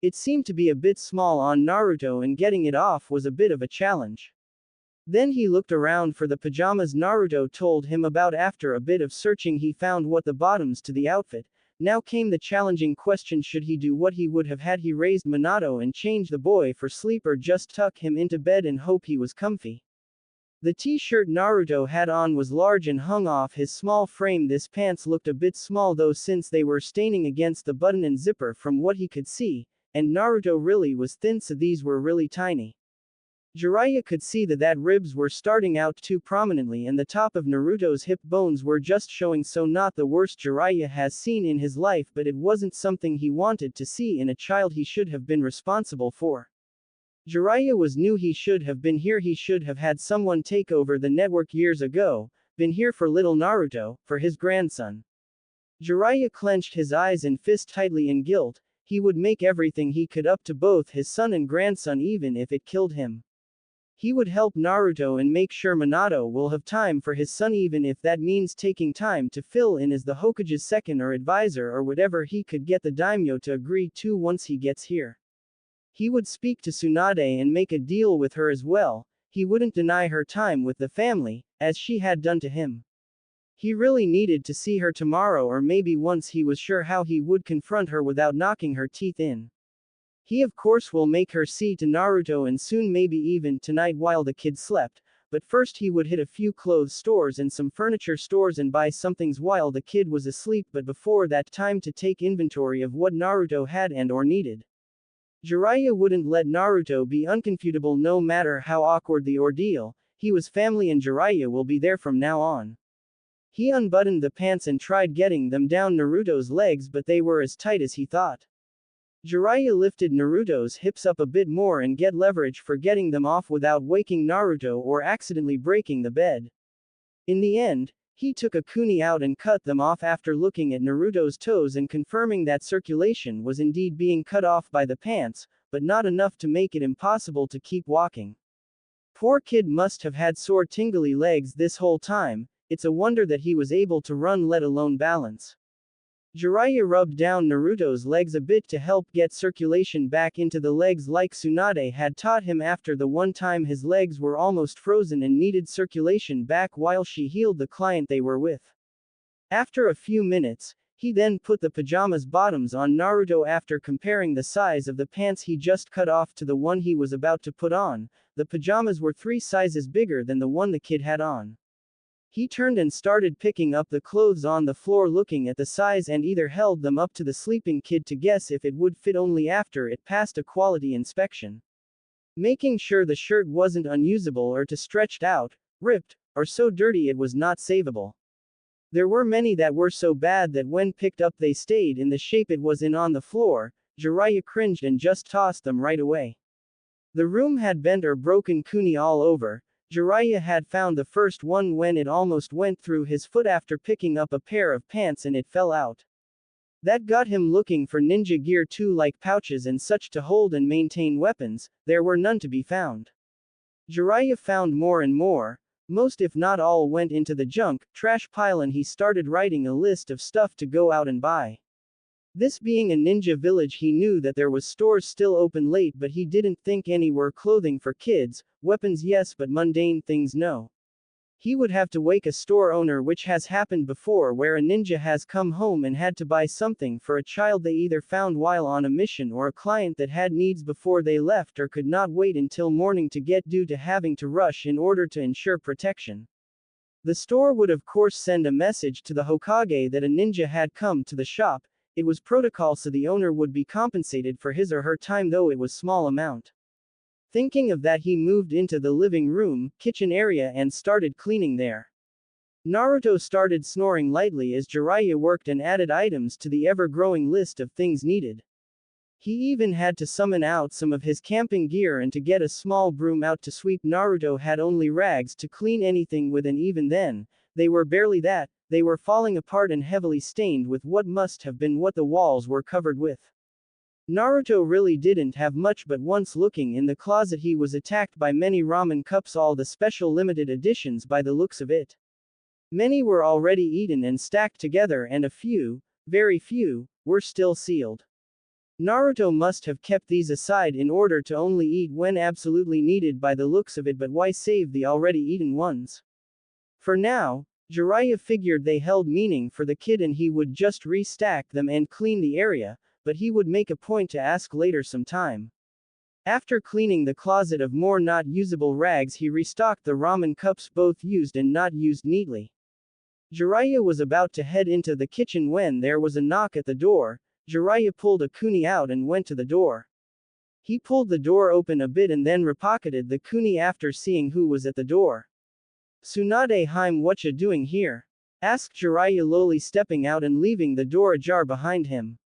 It seemed to be a bit small on Naruto and getting it off was a bit of a challenge. Then he looked around for the pajamas Naruto told him about. After a bit of searching he found what the bottoms to the outfit. Now came the challenging question: should he do what he would have had he raised Minato and change the boy for sleep, or just tuck him into bed and hope he was comfy? The t-shirt Naruto had on was large and hung off his small frame. This pants looked a bit small though, since they were staining against the button and zipper from what he could see, and Naruto really was thin, so these were really tiny. Jiraiya could see that ribs were starting out too prominently and the top of Naruto's hip bones were just showing, so not the worst Jiraiya has seen in his life, but it wasn't something he wanted to see in a child he should have been responsible for. Jiraiya was new. He should have been here. He should have had someone take over the network years ago, been here for little Naruto, for his grandson. Jiraiya clenched his eyes and fist tightly in guilt. He would make everything he could up to both his son and grandson, even if it killed him. He would help Naruto and make sure Minato will have time for his son, even if that means taking time to fill in as the Hokage's second or advisor or whatever he could get the daimyo to agree to once he gets here. He would speak to Tsunade and make a deal with her as well. He wouldn't deny her time with the family, as she had done to him. He really needed to see her tomorrow, or maybe once he was sure how he would confront her without knocking her teeth in. He of course will make her see to Naruto, and soon, maybe even tonight while the kid slept, but first he would hit a few clothes stores and some furniture stores and buy some things while the kid was asleep, but before that, time to take inventory of what Naruto had and or needed. Jiraiya wouldn't let Naruto be uncomfortable no matter how awkward the ordeal. He was family and Jiraiya will be there from now on. He unbuttoned the pants and tried getting them down Naruto's legs, but they were as tight as he thought. Jiraiya lifted Naruto's hips up a bit more and get leverage for getting them off without waking Naruto or accidentally breaking the bed. In the end, he took a kuni out and cut them off after looking at Naruto's toes and confirming that circulation was indeed being cut off by the pants, but not enough to make it impossible to keep walking. poor kid must have had sore tingly legs this whole time, it's a wonder that he was able to run let alone balance. Jiraiya rubbed down Naruto's legs a bit to help get circulation back into the legs like Tsunade had taught him after the one time his legs were almost frozen and needed circulation back while she healed the client they were with. After a few minutes, he then put the pajamas bottoms on Naruto. After comparing the size of the pants he just cut off to the one he was about to put on, the pajamas were 3 sizes bigger than the one the kid had on. He turned and started picking up the clothes on the floor, looking at the size and either held them up to the sleeping kid to guess if it would fit only after it passed a quality inspection. Making sure the shirt wasn't unusable or too stretched out, ripped, or so dirty it was not savable. There were many that were so bad that when picked up they stayed in the shape it was in on the floor. Jiraiya cringed and just tossed them right away. The room had bent or broken kuni all over. Jiraiya had found the first one when it almost went through his foot after picking up a pair of pants and it fell out. That got him looking for ninja gear too, like pouches and such to hold and maintain weapons. There were none to be found. Jiraiya found more and more. Most if not all went into the junk trash pile and he started writing a list of stuff to go out and buy. This being a ninja village, he knew that there was stores still open late, but he didn't think any were clothing for kids, weapons yes, but mundane things no. He would have to wake a store owner, which has happened before where a ninja has come home and had to buy something for a child they either found while on a mission or a client that had needs before they left or could not wait until morning to get due to having to rush in order to ensure protection. The store would of course send a message to the Hokage that a ninja had come to the shop. It was protocol, so the owner would be compensated for his or her time, though it was small amount. Thinking of that, he moved into the living room, kitchen area and started cleaning there. Naruto started snoring lightly as Jiraiya worked and added items to the ever-growing list of things needed. He even had to summon out some of his camping gear and to get a small broom out to sweep. Naruto had only rags to clean anything with, and even then, they were barely that. They were falling apart and heavily stained with what must have been what the walls were covered with. Naruto really didn't have much, but once looking in the closet he was attacked by many ramen cups, all the special limited editions by the looks of it. Many were already eaten and stacked together, and a few, very few, were still sealed. Naruto must have kept these aside in order to only eat when absolutely needed by the looks of it, but why save the already eaten ones? For now, Jiraiya figured they held meaning for the kid and he would just restack them and clean the area, but he would make a point to ask later sometime. After cleaning the closet of more not usable rags, he restocked the ramen cups, both used and not used, neatly. Jiraiya was about to head into the kitchen when there was a knock at the door. Jiraiya pulled a kuni out and went to the door. He pulled the door open a bit and then repocketed the kuni after seeing who was at the door. "Tsunade Haim, whatcha doing here?" asked Jiraiya, lowly stepping out and leaving the door ajar behind him.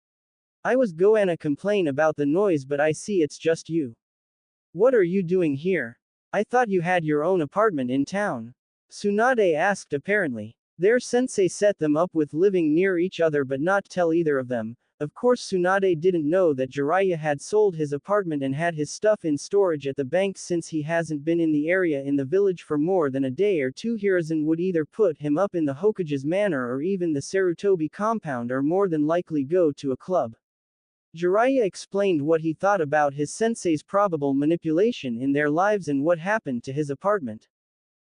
"I was goanna complain about the noise, but I see it's just you. What are you doing here? I thought you had your own apartment in town." Tsunade asked, apparently. Their sensei set them up with living near each other but not tell either of them. Of course Tsunade didn't know that Jiraiya had sold his apartment and had his stuff in storage at the bank since he hasn't been in the area in the village for more than a day or two. Hiruzen would either put him up in the Hokage's manor or even the Sarutobi compound, or more than likely go to a club. Jiraiya explained what he thought about his sensei's probable manipulation in their lives and what happened to his apartment.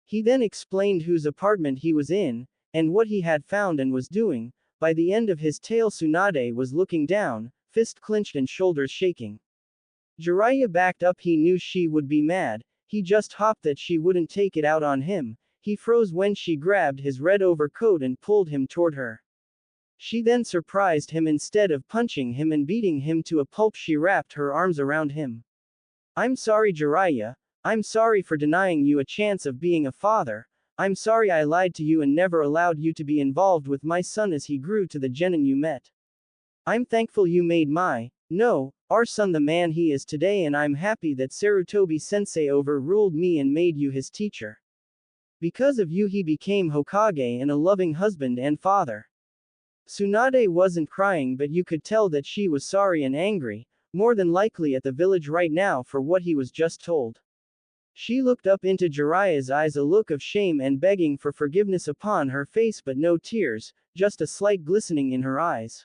He then explained whose apartment he was in, and what he had found and was doing. By the end of his tale Tsunade was looking down, fist clenched and shoulders shaking. Jiraiya backed up. He knew she would be mad. He just hoped that she wouldn't take it out on him. He froze when she grabbed his red overcoat and pulled him toward her. She then surprised him. Instead of punching him and beating him to a pulp, she wrapped her arms around him. "I'm sorry, Jiraiya. I'm sorry for denying you a chance of being a father. I'm sorry I lied to you and never allowed you to be involved with my son as he grew to the genin you met. I'm thankful you made our son the man he is today, and I'm happy that Sarutobi sensei overruled me and made you his teacher. Because of you he became Hokage and a loving husband and father." Tsunade wasn't crying, but you could tell that she was sorry and angry, more than likely at the village right now for what he was just told. She looked up into Jiraiya's eyes, a look of shame and begging for forgiveness upon her face, but no tears, just a slight glistening in her eyes.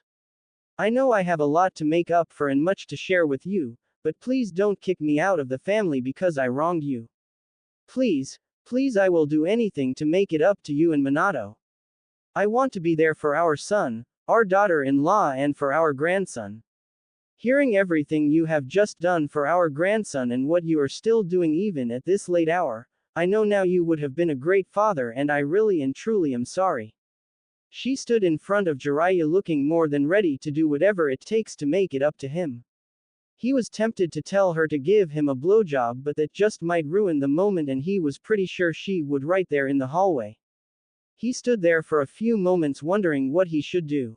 I know I have a lot to make up for and much to share with you, but please don't kick me out of the family because I wronged you. Please, please, I will do anything to make it up to you and Minato. I want to be there for our son, our daughter-in-law, and for our grandson. Hearing everything you have just done for our grandson and what you are still doing even at this late hour, I know now you would have been a great father, and I really and truly am sorry. She stood in front of Jiraiya looking more than ready to do whatever it takes to make it up to him. He was tempted to tell her to give him a blowjob, but that just might ruin the moment, and he was pretty sure she would right there in the hallway. He stood there for a few moments wondering what he should do.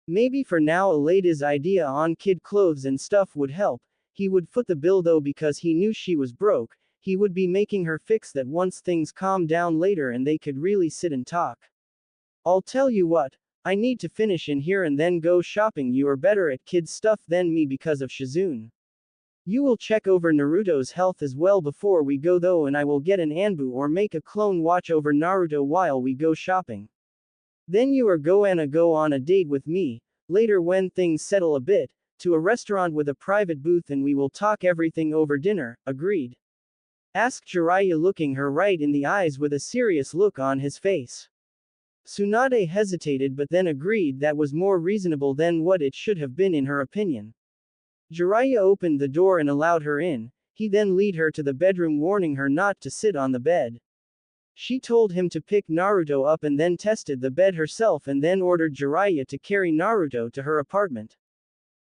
Maybe for now Aleda's idea on kid clothes and stuff would help. He would foot the bill though, because he knew she was broke. He would be making her fix that once things calmed down later and they could really sit and talk. I'll tell you what, I need to finish in here and then go shopping. You are better at kids stuff than me because of Shizune. You will check over Naruto's health as well before we go though, and I will get an Anbu or make a clone watch over Naruto while we go shopping. Then you are gonna go on a date with me, later when things settle a bit, to a restaurant with a private booth, and we will talk everything over dinner, agreed? Asked Jiraiya, looking her right in the eyes with a serious look on his face. Tsunade hesitated but then agreed that was more reasonable than what it should have been in her opinion. Jiraiya opened the door and allowed her in. He then led her to the bedroom, warning her not to sit on the bed. She told him to pick Naruto up and then tested the bed herself and then ordered Jiraiya to carry Naruto to her apartment.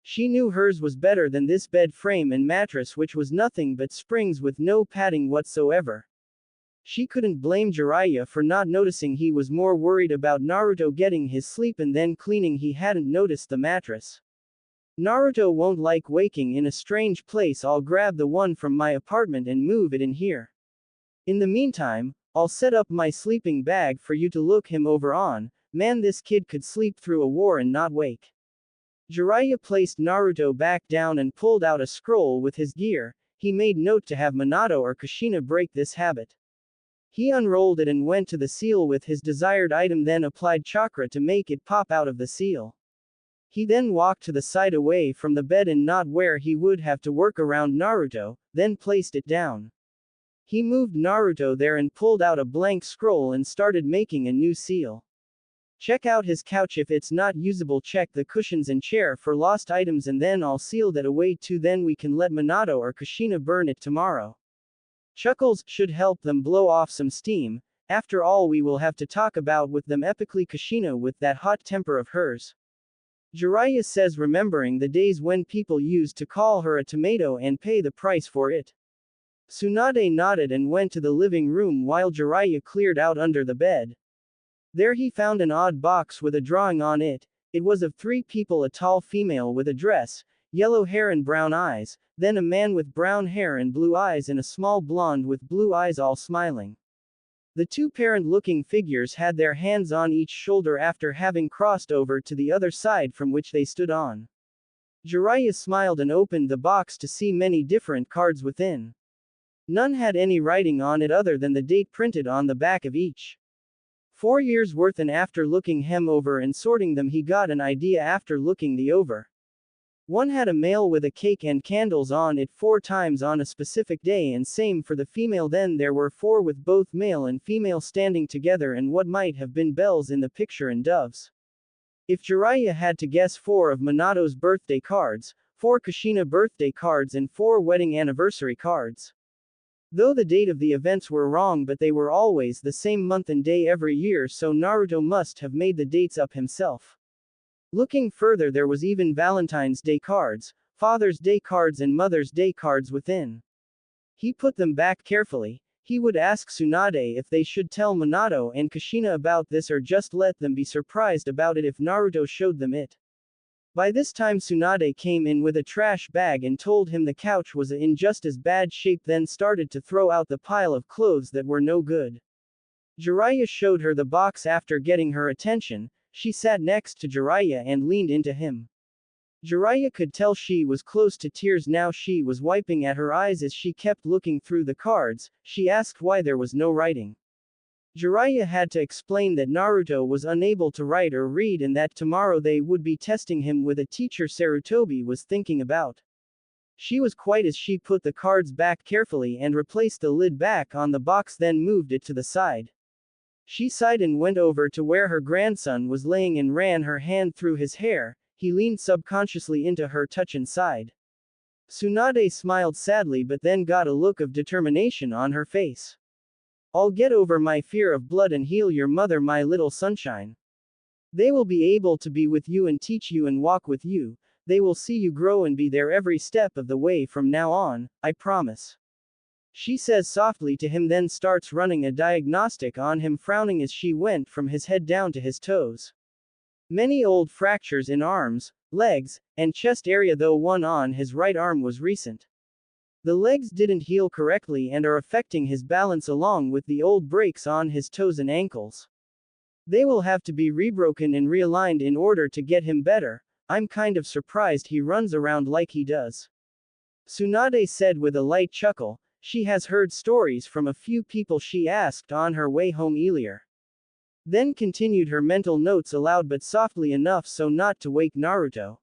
She knew hers was better than this bed frame and mattress, which was nothing but springs with no padding whatsoever. She couldn't blame Jiraiya for not noticing. He was more worried about Naruto getting his sleep and then cleaning. He hadn't noticed the mattress. Naruto won't like waking in a strange place. I'll grab the one from my apartment and move it in here. In the meantime, I'll set up my sleeping bag for you to look him over on. Man, this kid could sleep through a war and not wake. Jiraiya placed Naruto back down and pulled out a scroll with his gear. He made note to have Minato or Kushina break this habit. He unrolled it and went to the seal with his desired item, then applied chakra to make it pop out of the seal. He then walked to the side away from the bed and not where he would have to work around Naruto, then placed it down. He moved Naruto there and pulled out a blank scroll and started making a new seal. Check out his couch. If it's not usable, check the cushions and chair for lost items, and then I'll seal that away too. Then we can let Minato or Kushina burn it tomorrow. Chuckles should help them blow off some steam. After all, we will have to talk about with them epically, Kushina with that hot temper of hers. Jiraiya says, remembering the days when people used to call her a tomato and pay the price for it. Tsunade nodded and went to the living room while Jiraiya cleared out under the bed. There he found an odd box with a drawing on it. It was of three people: a tall female with a dress, yellow hair and brown eyes, then a man with brown hair and blue eyes, and a small blonde with blue eyes, all smiling. The two parent-looking figures had their hands on each shoulder after having crossed over to the other side from which they stood on. Jiraiya smiled and opened the box to see many different cards within. None had any writing on it other than the date printed on the back of each. 4 years worth, and after looking them over and sorting them, he got an idea after looking the over. One had a male with a cake and candles on it 4 times on a specific day, and same for the female. Then there were 4 with both male and female standing together, and what might have been bells in the picture and doves. If Jiraiya had to guess, 4 of Minato's birthday cards, 4 Kushina birthday cards, and 4 wedding anniversary cards. Though the date of the events were wrong, but they were always the same month and day every year, so Naruto must have made the dates up himself. Looking further, there was even Valentine's Day cards, Father's Day cards, and Mother's Day cards within. He put them back carefully. He would ask Tsunade if they should tell Minato and Kushina about this or just let them be surprised about it if Naruto showed them it. By this time Tsunade came in with a trash bag and told him the couch was in just as bad shape, then started to throw out the pile of clothes that were no good. Jiraiya showed her the box. After getting her attention, she sat next to Jiraiya and leaned into him. Jiraiya could tell she was close to tears now. She was wiping at her eyes as she kept looking through the cards. She asked why there was no writing. Jiraiya had to explain that Naruto was unable to write or read and that tomorrow they would be testing him with a teacher Sarutobi was thinking about. She was quiet as she put the cards back carefully and replaced the lid back on the box, then moved it to the side. She sighed and went over to where her grandson was laying and ran her hand through his hair. He leaned subconsciously into her touch and sighed. Tsunade smiled sadly but then got a look of determination on her face. I'll get over my fear of blood and heal your mother, my little sunshine. They will be able to be with you and teach you and walk with you. They will see you grow and be there every step of the way from now on, I promise. She says softly to him, then starts running a diagnostic on him, frowning as she went from his head down to his toes. Many old fractures in arms, legs, and chest area, though one on his right arm was recent. The legs didn't heal correctly and are affecting his balance along with the old breaks on his toes and ankles. They will have to be rebroken and realigned in order to get him better. I'm kind of surprised he runs around like he does. Tsunade said with a light chuckle. She has heard stories from a few people she asked on her way home earlier. Then continued her mental notes aloud but softly enough so not to wake Naruto.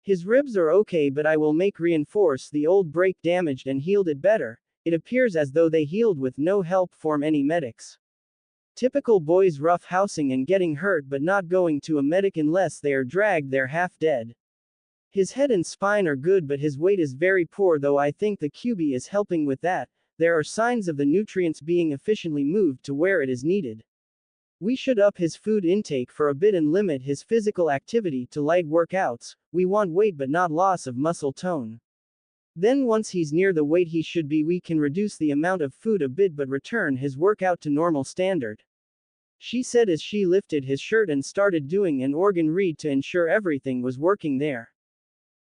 His ribs are okay, but I will make reinforce the old break damaged and healed it better. It appears as though they healed with no help from any medics. Typical boys rough housing and getting hurt but not going to a medic unless they are dragged there half dead. His head and spine are good but his weight is very poor, though I think the QB is helping with that. There are signs of the nutrients being efficiently moved to where it is needed. We should up his food intake for a bit and limit his physical activity to light workouts. We want weight but not loss of muscle tone. Then once he's near the weight he should be, we can reduce the amount of food a bit but return his workout to normal standard. She said as she lifted his shirt and started doing an organ read to ensure everything was working there.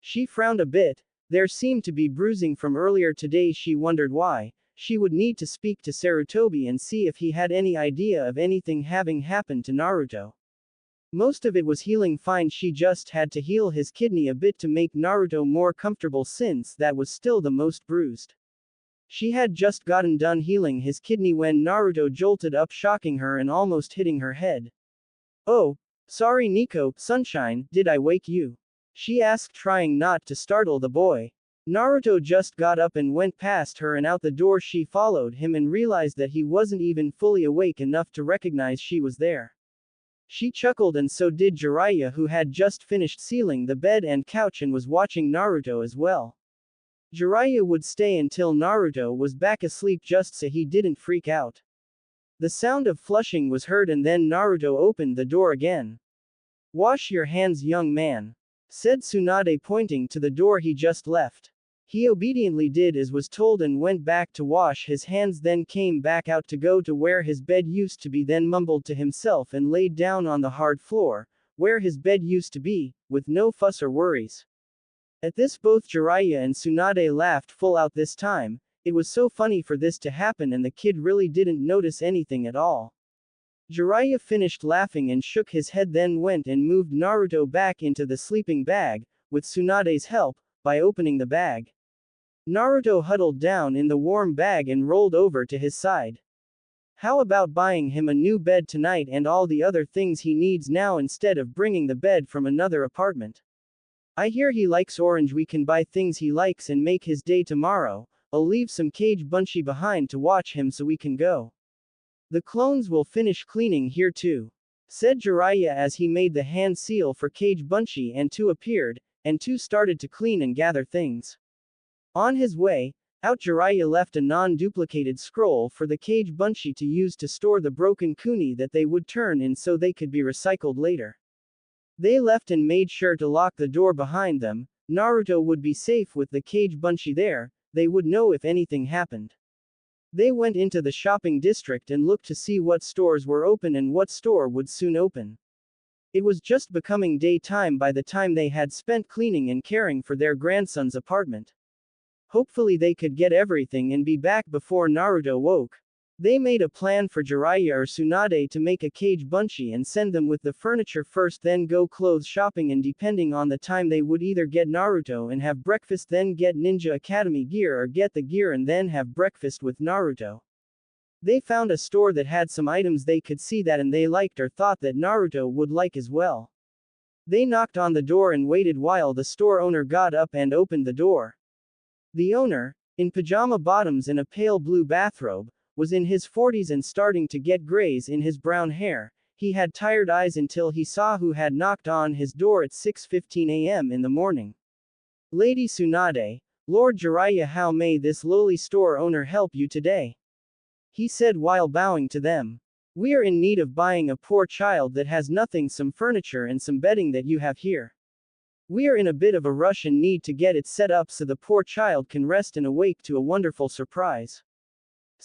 She frowned a bit. There seemed to be bruising from earlier today. She wondered why. She would need to speak to Sarutobi and see if he had any idea of anything having happened to Naruto. Most of it was healing fine, she just had to heal his kidney a bit to make Naruto more comfortable since that was still the most bruised. She had just gotten done healing his kidney when Naruto jolted up, shocking her and almost hitting her head. Oh, sorry Nico, sunshine, did I wake you? She asked, trying not to startle the boy. Naruto just got up and went past her and out the door. She followed him and realized that he wasn't even fully awake enough to recognize she was there. She chuckled and so did Jiraiya, who had just finished sealing the bed and couch and was watching Naruto as well. Jiraiya would stay until Naruto was back asleep just so he didn't freak out. The sound of flushing was heard and then Naruto opened the door again. Wash your hands, young man, said Tsunade, pointing to the door he just left. He obediently did as was told and went back to wash his hands, then came back out to go to where his bed used to be, then mumbled to himself and laid down on the hard floor, where his bed used to be, with no fuss or worries. At this both Jiraiya and Tsunade laughed full out this time. It was so funny for this to happen and the kid really didn't notice anything at all. Jiraiya finished laughing and shook his head, then went and moved Naruto back into the sleeping bag, with Tsunade's help, by opening the bag. Naruto huddled down in the warm bag and rolled over to his side. How about buying him a new bed tonight and all the other things he needs now instead of bringing the bed from another apartment? I hear he likes orange. We can buy things he likes and make his day tomorrow. I'll leave some Cage Bunchy behind to watch him so we can go. The clones will finish cleaning here too, said Jiraiya as he made the hand seal for Cage Bunchy and two appeared, and two started to clean and gather things. On his way out, Jiraiya left a non-duplicated scroll for the Cage Bunchy to use to store the broken kuni that they would turn in so they could be recycled later. They left and made sure to lock the door behind them. Naruto would be safe with the Cage Bunchy there. They would know if anything happened. They went into the shopping district and looked to see what stores were open and what store would soon open. It was just becoming daytime by the time they had spent cleaning and caring for their grandson's apartment. Hopefully they could get everything and be back before Naruto woke. They made a plan for Jiraiya or Tsunade to make a cage bunchi and send them with the furniture first, then go clothes shopping, and depending on the time they would either get Naruto and have breakfast, then get Ninja Academy gear, or get the gear and then have breakfast with Naruto. They found a store that had some items they could see that and they liked or thought that Naruto would like as well. They knocked on the door and waited while the store owner got up and opened the door. The owner, in pajama bottoms and a pale blue bathrobe, was in his 40s and starting to get grays in his brown hair. He had tired eyes until he saw who had knocked on his door at 6:15 a.m. in the morning. Lady Tsunade, Lord Jiraiya, how may this lowly store owner help you today? He said while bowing to them. We are in need of buying a poor child that has nothing, some furniture and some bedding that you have here. We are in a bit of a rush and need to get it set up so the poor child can rest and awake to a wonderful surprise.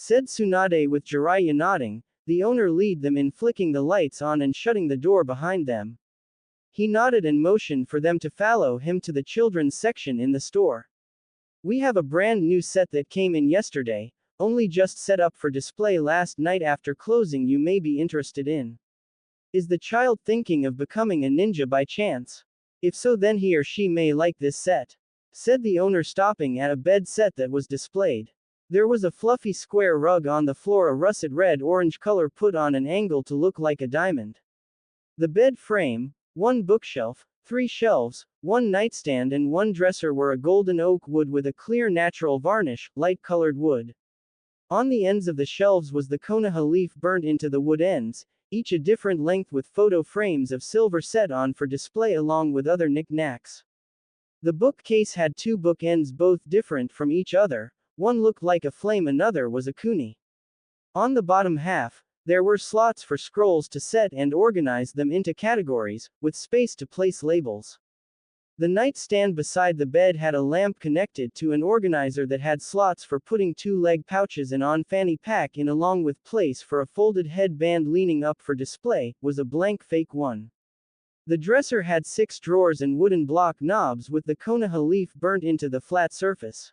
Said Tsunade with Jiraiya nodding. The owner lead them in, flicking the lights on and shutting the door behind them. He nodded and motioned for them to follow him to the children's section in the store. We have a brand new set that came in yesterday, only just set up for display last night after closing, you may be interested in. Is the child thinking of becoming a ninja by chance? If so, then he or she may like this set. Said the owner, stopping at a bed set that was displayed. There was a fluffy square rug on the floor, a russet red-orange color put on an angle to look like a diamond. The bed frame, one bookshelf, 3 shelves, 1 nightstand and 1 dresser were a golden oak wood with a clear natural varnish, light-colored wood. On the ends of the shelves was the Konoha leaf burnt into the wood ends, each a different length with photo frames of silver set on for display along with other knickknacks. The bookcase had 2 bookends, both different from each other. One looked like a flame, another was a kuni. On the bottom half, there were slots for scrolls to set and organize them into categories, with space to place labels. The nightstand beside the bed had a lamp connected to an organizer that had slots for putting 2 leg pouches and on fanny pack in, along with place for a folded headband leaning up for display, was a blank fake one. The dresser had 6 drawers and wooden block knobs with the Konoha leaf burnt into the flat surface.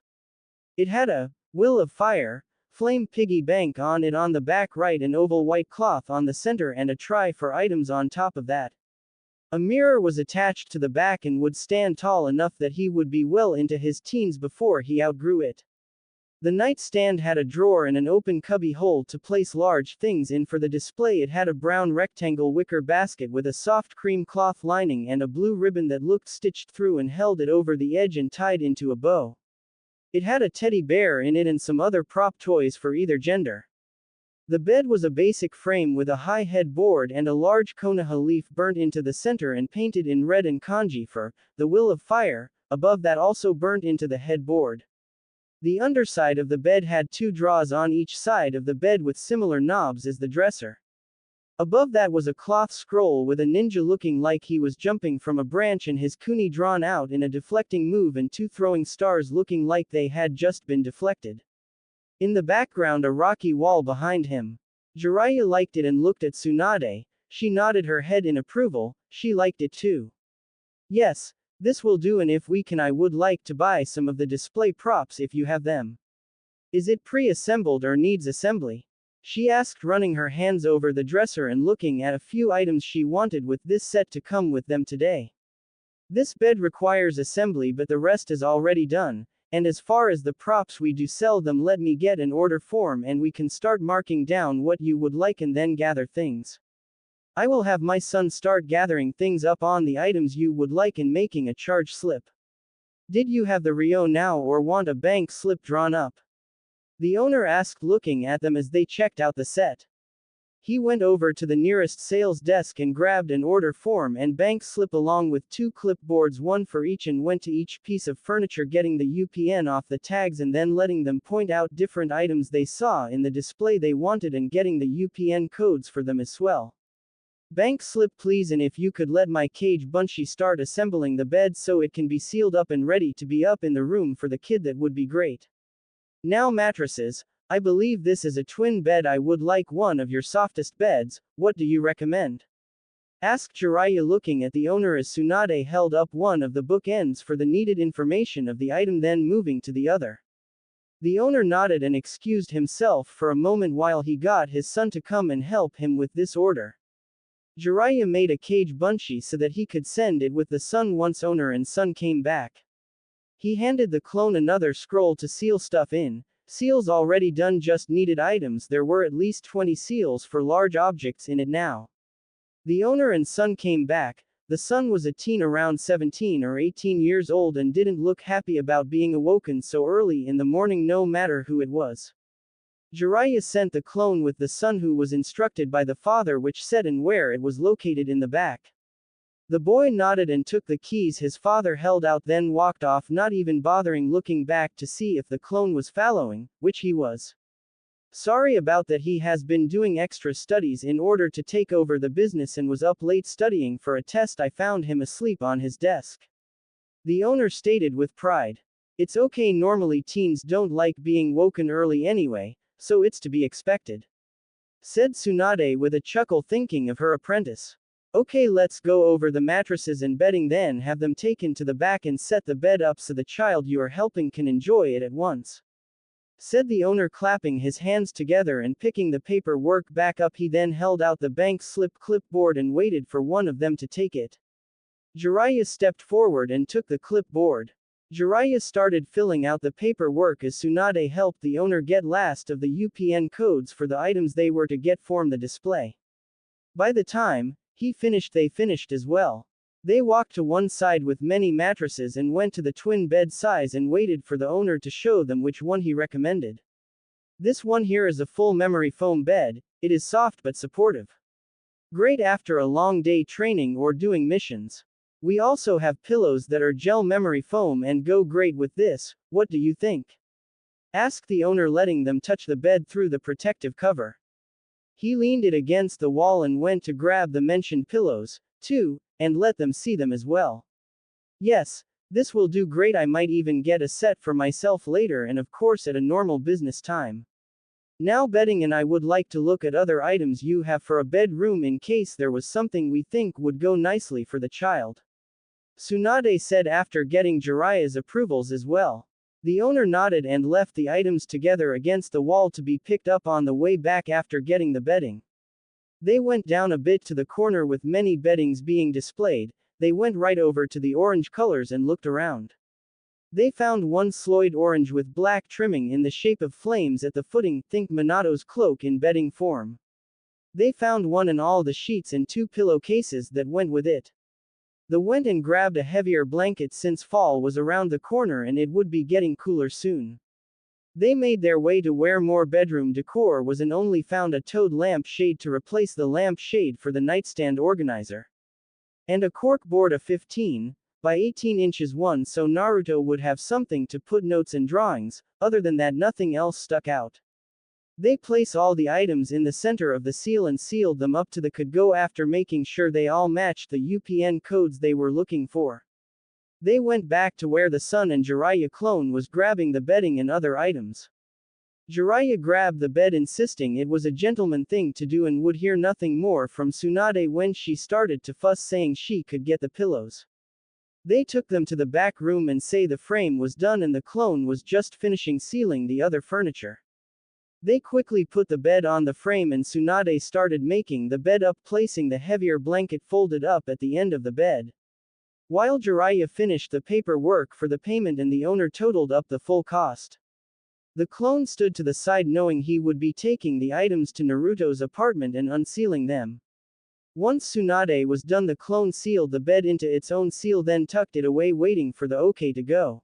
It had a will of fire, flame piggy bank on it on the back right, an oval white cloth on the center and a tray for items on top of that. A mirror was attached to the back and would stand tall enough that he would be well into his teens before he outgrew it. The nightstand had a drawer and an open cubby hole to place large things in for the display. It had a brown rectangle wicker basket with a soft cream cloth lining and a blue ribbon that looked stitched through and held it over the edge and tied into a bow. It had a teddy bear in it and some other prop toys for either gender. The bed was a basic frame with a high headboard and a large Konoha leaf burnt into the center and painted in red and kanji for the will of fire, above that also burnt into the headboard. The underside of the bed had 2 drawers on each side of the bed with similar knobs as the dresser. Above that was a cloth scroll with a ninja looking like he was jumping from a branch and his kuni drawn out in a deflecting move and 2 throwing stars looking like they had just been deflected. In the background a rocky wall behind him. Jiraiya liked it and looked at Tsunade. She nodded her head in approval. She liked it too. Yes, this will do, and if we can I would like to buy some of the display props if you have them. Is it pre-assembled or needs assembly? She asked, running her hands over the dresser and looking at a few items she wanted with this set to come with them today. This bed requires assembly but the rest is already done. And as far as the props, we do sell them. Let me get an order form and we can start marking down what you would like and then gather things. I will have my son start gathering things up on the items you would like and making a charge slip. Did you have the Rio now or want a bank slip drawn up? The owner asked, looking at them as they checked out the set. He went over to the nearest sales desk and grabbed an order form and bank slip along with 2 clipboards, one for each, and went to each piece of furniture getting the UPN off the tags and then letting them point out different items they saw in the display they wanted and getting the UPN codes for them as well. Bank slip please, and if you could let my cage bunchi start assembling the bed so it can be sealed up and ready to be up in the room for the kid, that would be great. Now mattresses. I believe this is a twin bed. I would like one of your softest beds. What do you recommend? Asked Jiraiya, looking at the owner as Tsunade held up one of the bookends for the needed information of the item, then moving to the other. The owner nodded and excused himself for a moment while he got his son to come and help him with this order. Jiraiya made a cage bunchi so that he could send it with the son once owner and son came back. He handed the clone another scroll to seal stuff in. Seals already done just needed items. There were at least 20 seals for large objects in it now. The owner and son came back. The son was a teen around 17 or 18 years old and didn't look happy about being awoken so early in the morning no matter who it was. Jiraiya sent the clone with the son who was instructed by the father which said and where it was located in the back. The boy nodded and took the keys his father held out then walked off not even bothering looking back to see if the clone was following, which he was. Sorry about that, he has been doing extra studies in order to take over the business and was up late studying for a test. I found him asleep on his desk. The owner stated with pride. It's okay, normally teens don't like being woken early anyway, so it's to be expected, said Tsunade with a chuckle thinking of her apprentice. Okay, let's go over the mattresses and bedding then have them taken to the back and set the bed up so the child you are helping can enjoy it at once, said the owner clapping his hands together and picking the paperwork back up. He then held out the bank slip clipboard and waited for one of them to take it. Jiraiya stepped forward and took the clipboard. Jiraiya started filling out the paperwork as Tsunade helped the owner get last of the UPN codes for the items they were to get from the display. By the time he finished, they finished as well. They walked to one side with many mattresses and went to the twin bed size and waited for the owner to show them which one he recommended. This one here is a full memory foam bed. It is soft but supportive. Great after a long day training or doing missions. We also have pillows that are gel memory foam and go great with this. What do you think? Asked the owner, letting them touch the bed through the protective cover. He leaned it against the wall and went to grab the mentioned pillows, too, and let them see them as well. Yes, this will do great. I might even get a set for myself later and of course at a normal business time. Now bedding, and I would like to look at other items you have for a bedroom in case there was something we think would go nicely for the child, Tsunade said after getting Jiraiya's approvals as well. The owner nodded and left the items together against the wall to be picked up on the way back after getting the bedding. They went down a bit to the corner with many beddings being displayed. They went right over to the orange colors and looked around. They found one sloyd orange with black trimming in the shape of flames at the footing, think Minato's cloak in bedding form. They found one and all the sheets and 2 pillowcases that went with it. They went and grabbed a heavier blanket since fall was around the corner and it would be getting cooler soon. They made their way to where more bedroom decor was and only found a toad lamp shade to replace the lamp shade for the nightstand organizer. And a cork board of 15 by 18 inches one so Naruto would have something to put notes and drawings. Other than that nothing else stuck out. They place all the items in the center of the seal and sealed them up to the could go after making sure they all matched the UPN codes they were looking for. They went back to where the son and Jiraiya clone was grabbing the bedding and other items. Jiraiya grabbed the bed insisting it was a gentleman thing to do and would hear nothing more from Tsunade when she started to fuss saying she could get the pillows. They took them to the back room and say the frame was done and the clone was just finishing sealing the other furniture. They quickly put the bed on the frame and Tsunade started making the bed up, placing the heavier blanket folded up at the end of the bed. While Jiraiya finished the paperwork for the payment and the owner totaled up the full cost. The clone stood to the side knowing he would be taking the items to Naruto's apartment and unsealing them. Once Tsunade was done, the clone sealed the bed into its own seal then tucked it away waiting for the okay to go.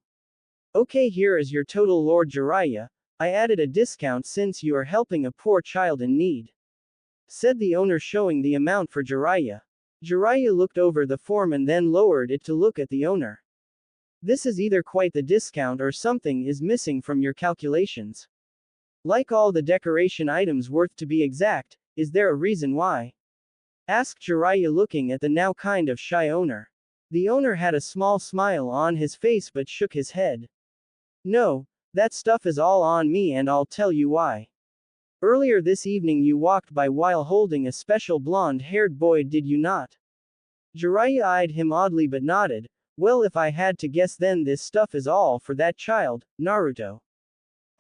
Okay, here is your total, Lord Jiraiya. I added a discount since you are helping a poor child in need, said the owner showing the amount for Jiraiya. Jiraiya looked over the form and then lowered it to look at the owner. This is either quite the discount or something is missing from your calculations. Like all the decoration items worth to be exact, is there a reason why? Asked Jiraiya looking at the now kind of shy owner. The owner had a small smile on his face but shook his head. No, that stuff is all on me and I'll tell you why. Earlier this evening you walked by while holding a special blonde-haired boy, did you not? Jiraiya eyed him oddly but nodded. Well, if I had to guess then this stuff is all for that child, Naruto.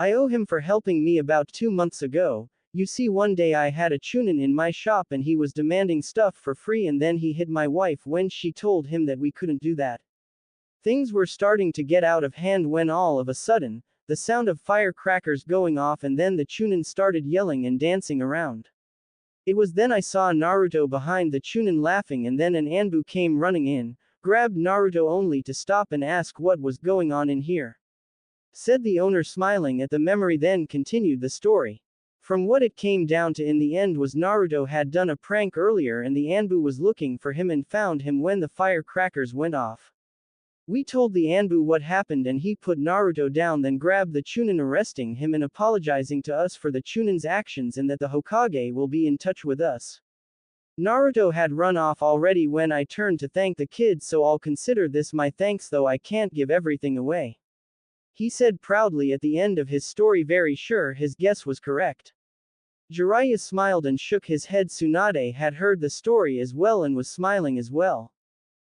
I owe him for helping me about 2 months ago. You see, one day I had a chunin in my shop and he was demanding stuff for free, and then he hit my wife when she told him that we couldn't do that. Things were starting to get out of hand when all of a sudden, the sound of firecrackers going off, and then the chunin started yelling and dancing around. It was then I saw Naruto behind the chunin laughing, and then an Anbu came running in, grabbed Naruto only to stop and ask what was going on in here. Said the owner, smiling at the memory, then continued the story. From what it came down to in the end was Naruto had done a prank earlier and the Anbu was looking for him and found him when the firecrackers went off. We told the Anbu what happened and he put Naruto down, then grabbed the Chunin, arresting him and apologizing to us for the Chunin's actions and that the Hokage will be in touch with us. Naruto had run off already when I turned to thank the kids, so I'll consider this my thanks, though I can't give everything away. He said proudly at the end of his story, very sure his guess was correct. Jiraiya smiled and shook his head. Tsunade had heard the story as well and was smiling as well.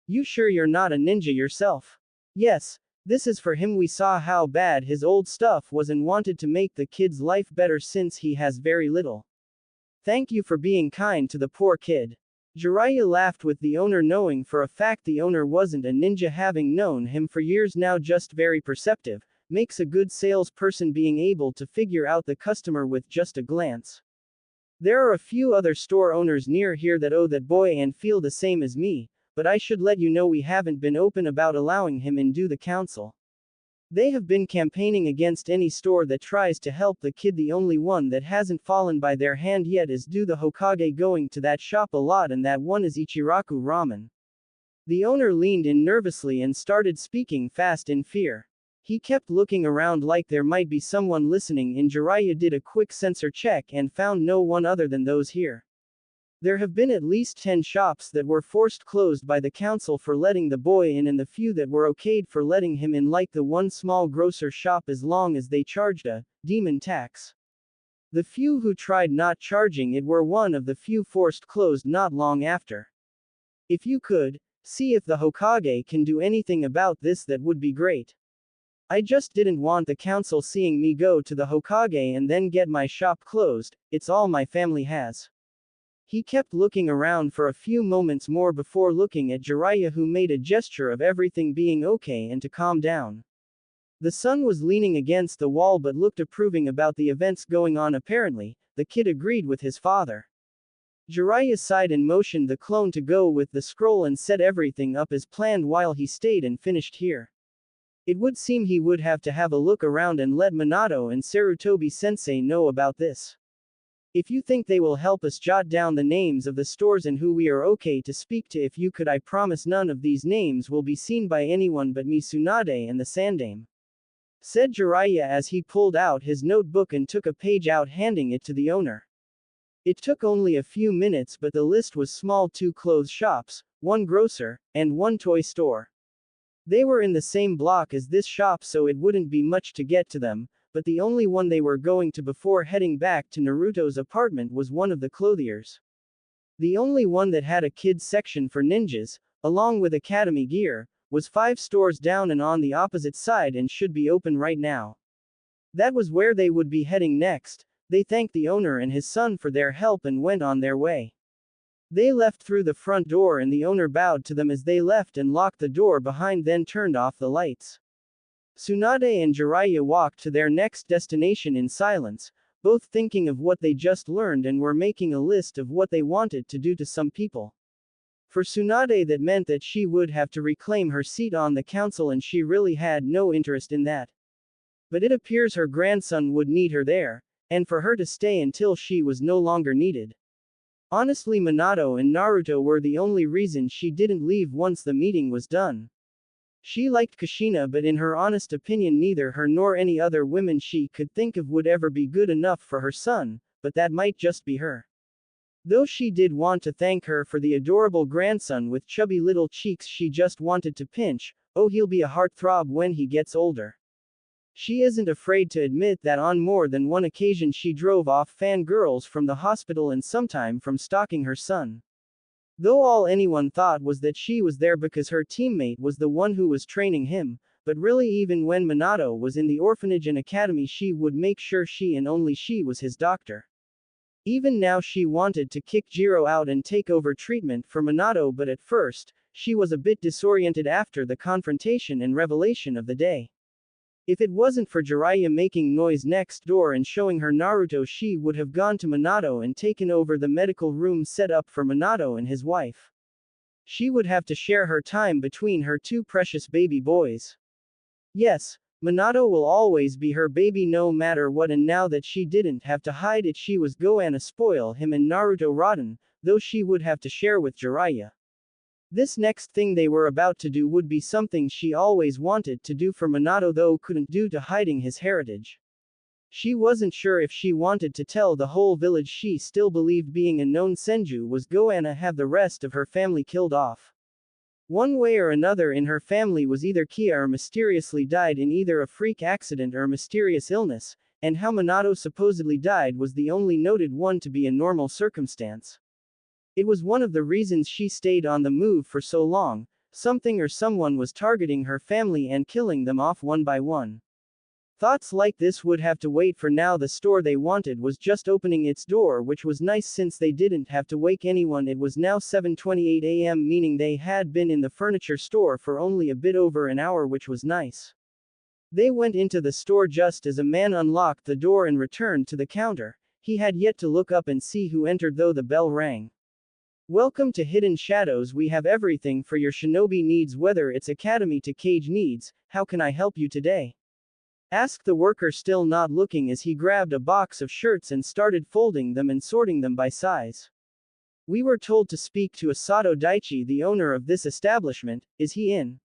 You sure you're not a ninja yourself? Yes, this is for him. We saw how bad his old stuff was and wanted to make the kid's life better since he has very little. Thank you for being kind to the poor kid. Jiraiya laughed with the owner, knowing for a fact the owner wasn't a ninja, having known him for years now. Just very perceptive, makes a good salesperson, being able to figure out the customer with just a glance. There are a few other store owners near here that owe that boy and feel the same as me, but I should let you know we haven't been open about allowing him into the council. They have been campaigning against any store that tries to help the kid. The only one that hasn't fallen by their hand yet is the Hokage going to that shop a lot, and that one is Ichiraku Ramen. The owner leaned in nervously and started speaking fast in fear. He kept looking around like there might be someone listening in. Jiraiya did a quick sensor check and found no one other than those here. There have been at least 10 shops that were forced closed by the council for letting the boy in, and the few that were okayed for letting him in, like the one small grocer shop, as long as they charged a demon tax. The few who tried not charging it were one of the few forced closed not long after. If you could see if the Hokage can do anything about this, that would be great. I just didn't want the council seeing me go to the Hokage and then get my shop closed. It's all my family has. He kept looking around for a few moments more before looking at Jiraiya, who made a gesture of everything being okay and to calm down. The son was leaning against the wall but looked approving about the events going on. Apparently, the kid agreed with his father. Jiraiya sighed and motioned the clone to go with the scroll and set everything up as planned while he stayed and finished here. It would seem he would have to have a look around and let Minato and Sarutobi-sensei know about this. If you think they will help us jot down the names of the stores and who we are okay to speak to, if you could, I promise none of these names will be seen by anyone but me, Tsunade and the Sandame. Said Jiraiya as he pulled out his notebook and took a page out, handing it to the owner. It took only a few minutes, but the list was small: 2 clothes shops, 1 grocer, and 1 toy store. They were in the same block as this shop, so it wouldn't be much to get to them, but the only one they were going to before heading back to Naruto's apartment was one of the clothiers. The only one that had a kids section for ninjas, along with academy gear, was 5 stores down and on the opposite side and should be open right now. That was where they would be heading next. They thanked the owner and his son for their help and went on their way. They left through the front door and the owner bowed to them as they left and locked the door behind, then turned off the lights. Tsunade and Jiraiya walked to their next destination in silence, both thinking of what they just learned and were making a list of what they wanted to do to some people. For Tsunade, that meant that she would have to reclaim her seat on the council, and she really had no interest in that. But it appears her grandson would need her there, and for her to stay until she was no longer needed. Honestly, Minato and Naruto were the only reason she didn't leave once the meeting was done. She liked Kushina, but in her honest opinion neither her nor any other women she could think of would ever be good enough for her son, but that might just be her. Though she did want to thank her for the adorable grandson with chubby little cheeks she just wanted to pinch. Oh, he'll be a heartthrob when he gets older. She isn't afraid to admit that on more than one occasion she drove off fangirls from the hospital and sometime from stalking her son. Though all anyone thought was that she was there because her teammate was the one who was training him, but really even when Minato was in the orphanage and academy she would make sure she and only she was his doctor. Even now she wanted to kick Jiro out and take over treatment for Minato, but at first, she was a bit disoriented after the confrontation and revelation of the day. If it wasn't for Jiraiya making noise next door and showing her Naruto, she would have gone to Minato and taken over the medical room set up for Minato and his wife. She would have to share her time between her two precious baby boys. Yes, Minato will always be her baby no matter what, and now that she didn't have to hide it, she was gonna spoil him and Naruto rotten, though she would have to share with Jiraiya. This next thing they were about to do would be something she always wanted to do for Minato though couldn't due to hiding his heritage. She wasn't sure if she wanted to tell the whole village she still believed being a known Senju was gonna have the rest of her family killed off. One way or another in her family was either Kia or mysteriously died in either a freak accident or mysterious illness, and how Minato supposedly died was the only noted one to be a normal circumstance. It was one of the reasons she stayed on the move for so long. Something or someone was targeting her family and killing them off one by one. Thoughts like this would have to wait for now. The store they wanted was just opening its door, which was nice since they didn't have to wake anyone. It was now 7:28 a.m., meaning they had been in the furniture store for only a bit over an hour, which was nice. They went into the store just as a man unlocked the door and returned to the counter. He had yet to look up and see who entered though the bell rang. Welcome to Hidden Shadows. We have everything for your shinobi needs, whether it's academy to cage needs. How can I help you today? Asked the worker, still not looking, as he grabbed a box of shirts and started folding them and sorting them by size. We were told to speak to Asato Daichi, the owner of this establishment. Is he in?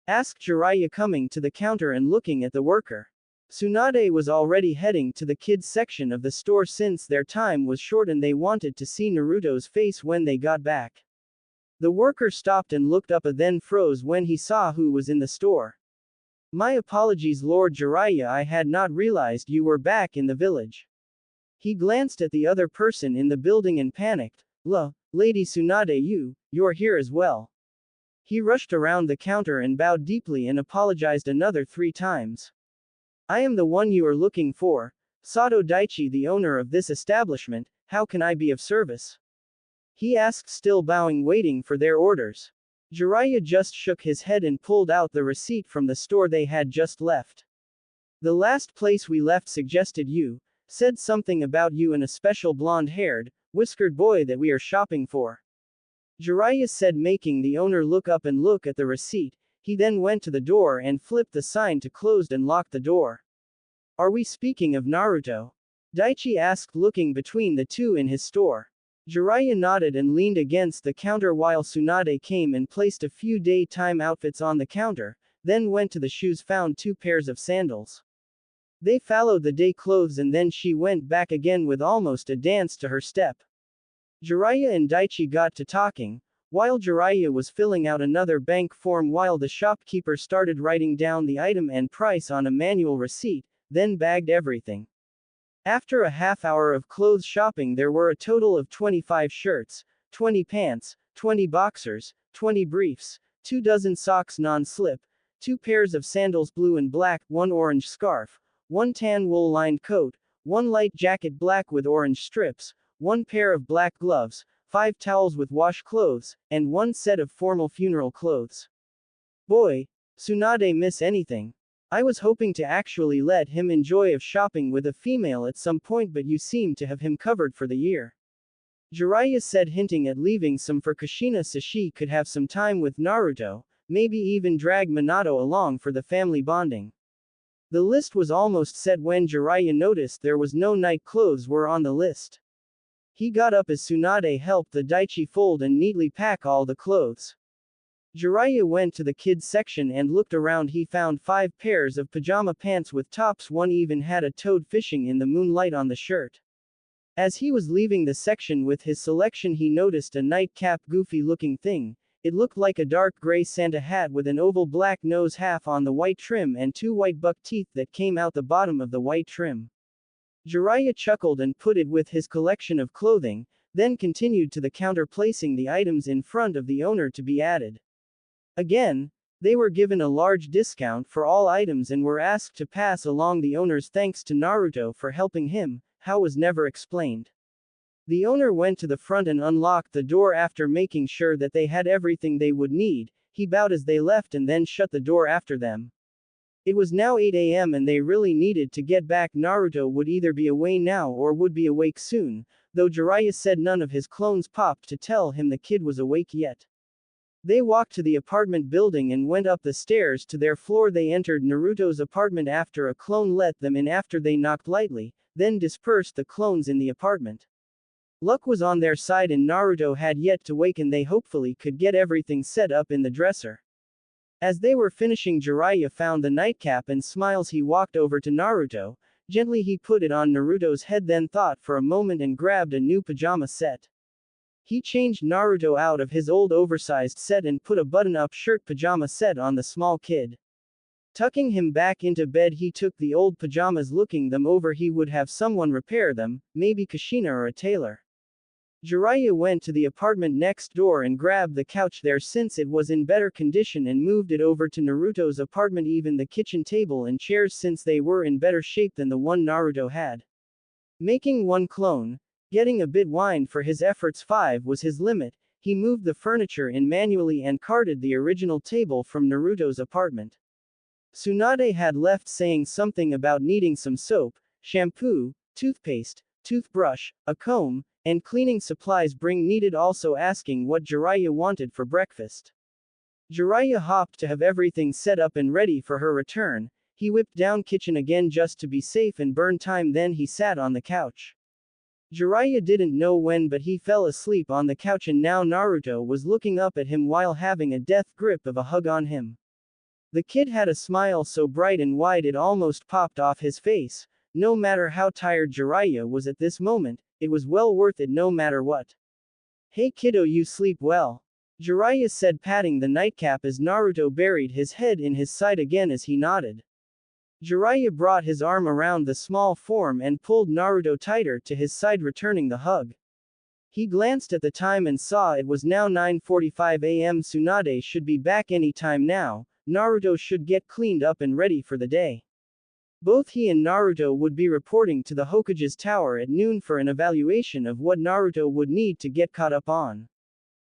Asked Jiraiya, coming to the counter and looking at the worker. Tsunade was already heading to the kids section of the store since their time was short and they wanted to see Naruto's face when they got back. The worker stopped and looked up and then froze when he saw who was in the store. My apologies, Lord Jiraiya, I had not realized you were back in the village. He glanced at the other person in the building and panicked. Lady Tsunade, you're here as well. He rushed around the counter and bowed deeply and apologized another 3 times. I am the one you are looking for, Sato Daichi, the owner of this establishment. How can I be of service? He asked, still bowing, waiting for their orders. Jiraiya just shook his head and pulled out the receipt from the store they had just left. The last place we left suggested you, said something about you and a special blonde-haired, whiskered boy that we are shopping for. Jiraiya said, making the owner look up and look at the receipt. He then went to the door and flipped the sign to closed and locked the door. Are we speaking of Naruto? Daichi asked, looking between the two in his store. Jiraiya nodded and leaned against the counter while Tsunade came and placed a few daytime outfits on the counter, then went to the shoes, found 2 pairs of sandals. They followed the day clothes and then she went back again with almost a dance to her step. Jiraiya and Daichi got to talking, while Jiraiya was filling out another bank form while the shopkeeper started writing down the item and price on a manual receipt, then bagged everything. After a half hour of clothes shopping, there were a total of 25 shirts, 20 pants, 20 boxers, 20 briefs, 2 dozen socks non-slip, 2 pairs of sandals blue and black, 1 orange scarf, 1 tan wool-lined coat, 1 light jacket black with orange strips, 1 pair of black gloves, 5 towels with wash clothes, and 1 set of formal funeral clothes. Boy, Tsunade miss anything? I was hoping to actually let him enjoy of shopping with a female at some point, but you seem to have him covered for the year. Jiraiya said, hinting at leaving some for Kushina so she could have some time with Naruto, maybe even drag Minato along for the family bonding. The list was almost set when Jiraiya noticed there was no night clothes were on the list. He got up as Tsunade helped the Daichi fold and neatly pack all the clothes. Jiraiya went to the kids section and looked around. He found 5 pairs of pajama pants with tops, one even had a toad fishing in the moonlight on the shirt. As he was leaving the section with his selection, he noticed a nightcap, goofy looking thing. It looked like a dark gray Santa hat with an oval black nose half on the white trim and 2 white buck teeth that came out the bottom of the white trim. Jiraiya chuckled and put it with his collection of clothing, then continued to the counter, placing the items in front of the owner to be added. Again, They were given a large discount for all items and were asked to pass along the owner's thanks to Naruto for helping him. How was never explained. The owner went to the front and unlocked the door after making sure that they had everything they would need. He bowed as they left and then shut the door after them. It was now 8 a.m. and they really needed to get back. Naruto would either be away now or would be awake soon, though Jiraiya said none of his clones popped to tell him the kid was awake yet. They walked to the apartment building and went up the stairs to their floor. They entered Naruto's apartment after a clone let them in after they knocked lightly, then dispersed the clones in the apartment. Luck was on their side and Naruto had yet to wake and they hopefully could get everything set up in the dresser. As they were finishing, Jiraiya found the nightcap and smiles. He walked over to Naruto. Gently he put it on Naruto's head, then thought for a moment and grabbed a new pajama set. He changed Naruto out of his old oversized set and put a button-up shirt pajama set on the small kid. Tucking him back into bed, he took the old pajamas. Looking them over, he would have someone repair them, maybe Kushina or a tailor. Jiraiya went to the apartment next door and grabbed the couch there since it was in better condition and moved it over to Naruto's apartment, even the kitchen table and chairs since they were in better shape than the one Naruto had. Making one clone, getting a bit whined for his efforts. 5 was his limit. He moved the furniture in manually and carted the original table from Naruto's apartment. Tsunade had left saying something about needing some soap, shampoo, toothpaste, toothbrush, a comb, and cleaning supplies needed, also asking what Jiraiya wanted for breakfast. Jiraiya hopped to have everything set up and ready for her return. He whipped down kitchen again just to be safe and burn time, then he sat on the couch. Jiraiya didn't know when, but he fell asleep on the couch and now Naruto was looking up at him while having a death grip of a hug on him. The kid had a smile so bright and wide it almost popped off his face. No matter how tired Jiraiya was at this moment, it was well worth it no matter what. Hey kiddo, you sleep well? Jiraiya said, patting the nightcap as Naruto buried his head in his side again as he nodded. Jiraiya brought his arm around the small form and pulled Naruto tighter to his side, returning the hug. He glanced at the time and saw it was now 9:45 a.m. Tsunade should be back any time now. Naruto should get cleaned up and ready for the day. Both he and Naruto would be reporting to the Hokage's tower at noon for an evaluation of what Naruto would need to get caught up on.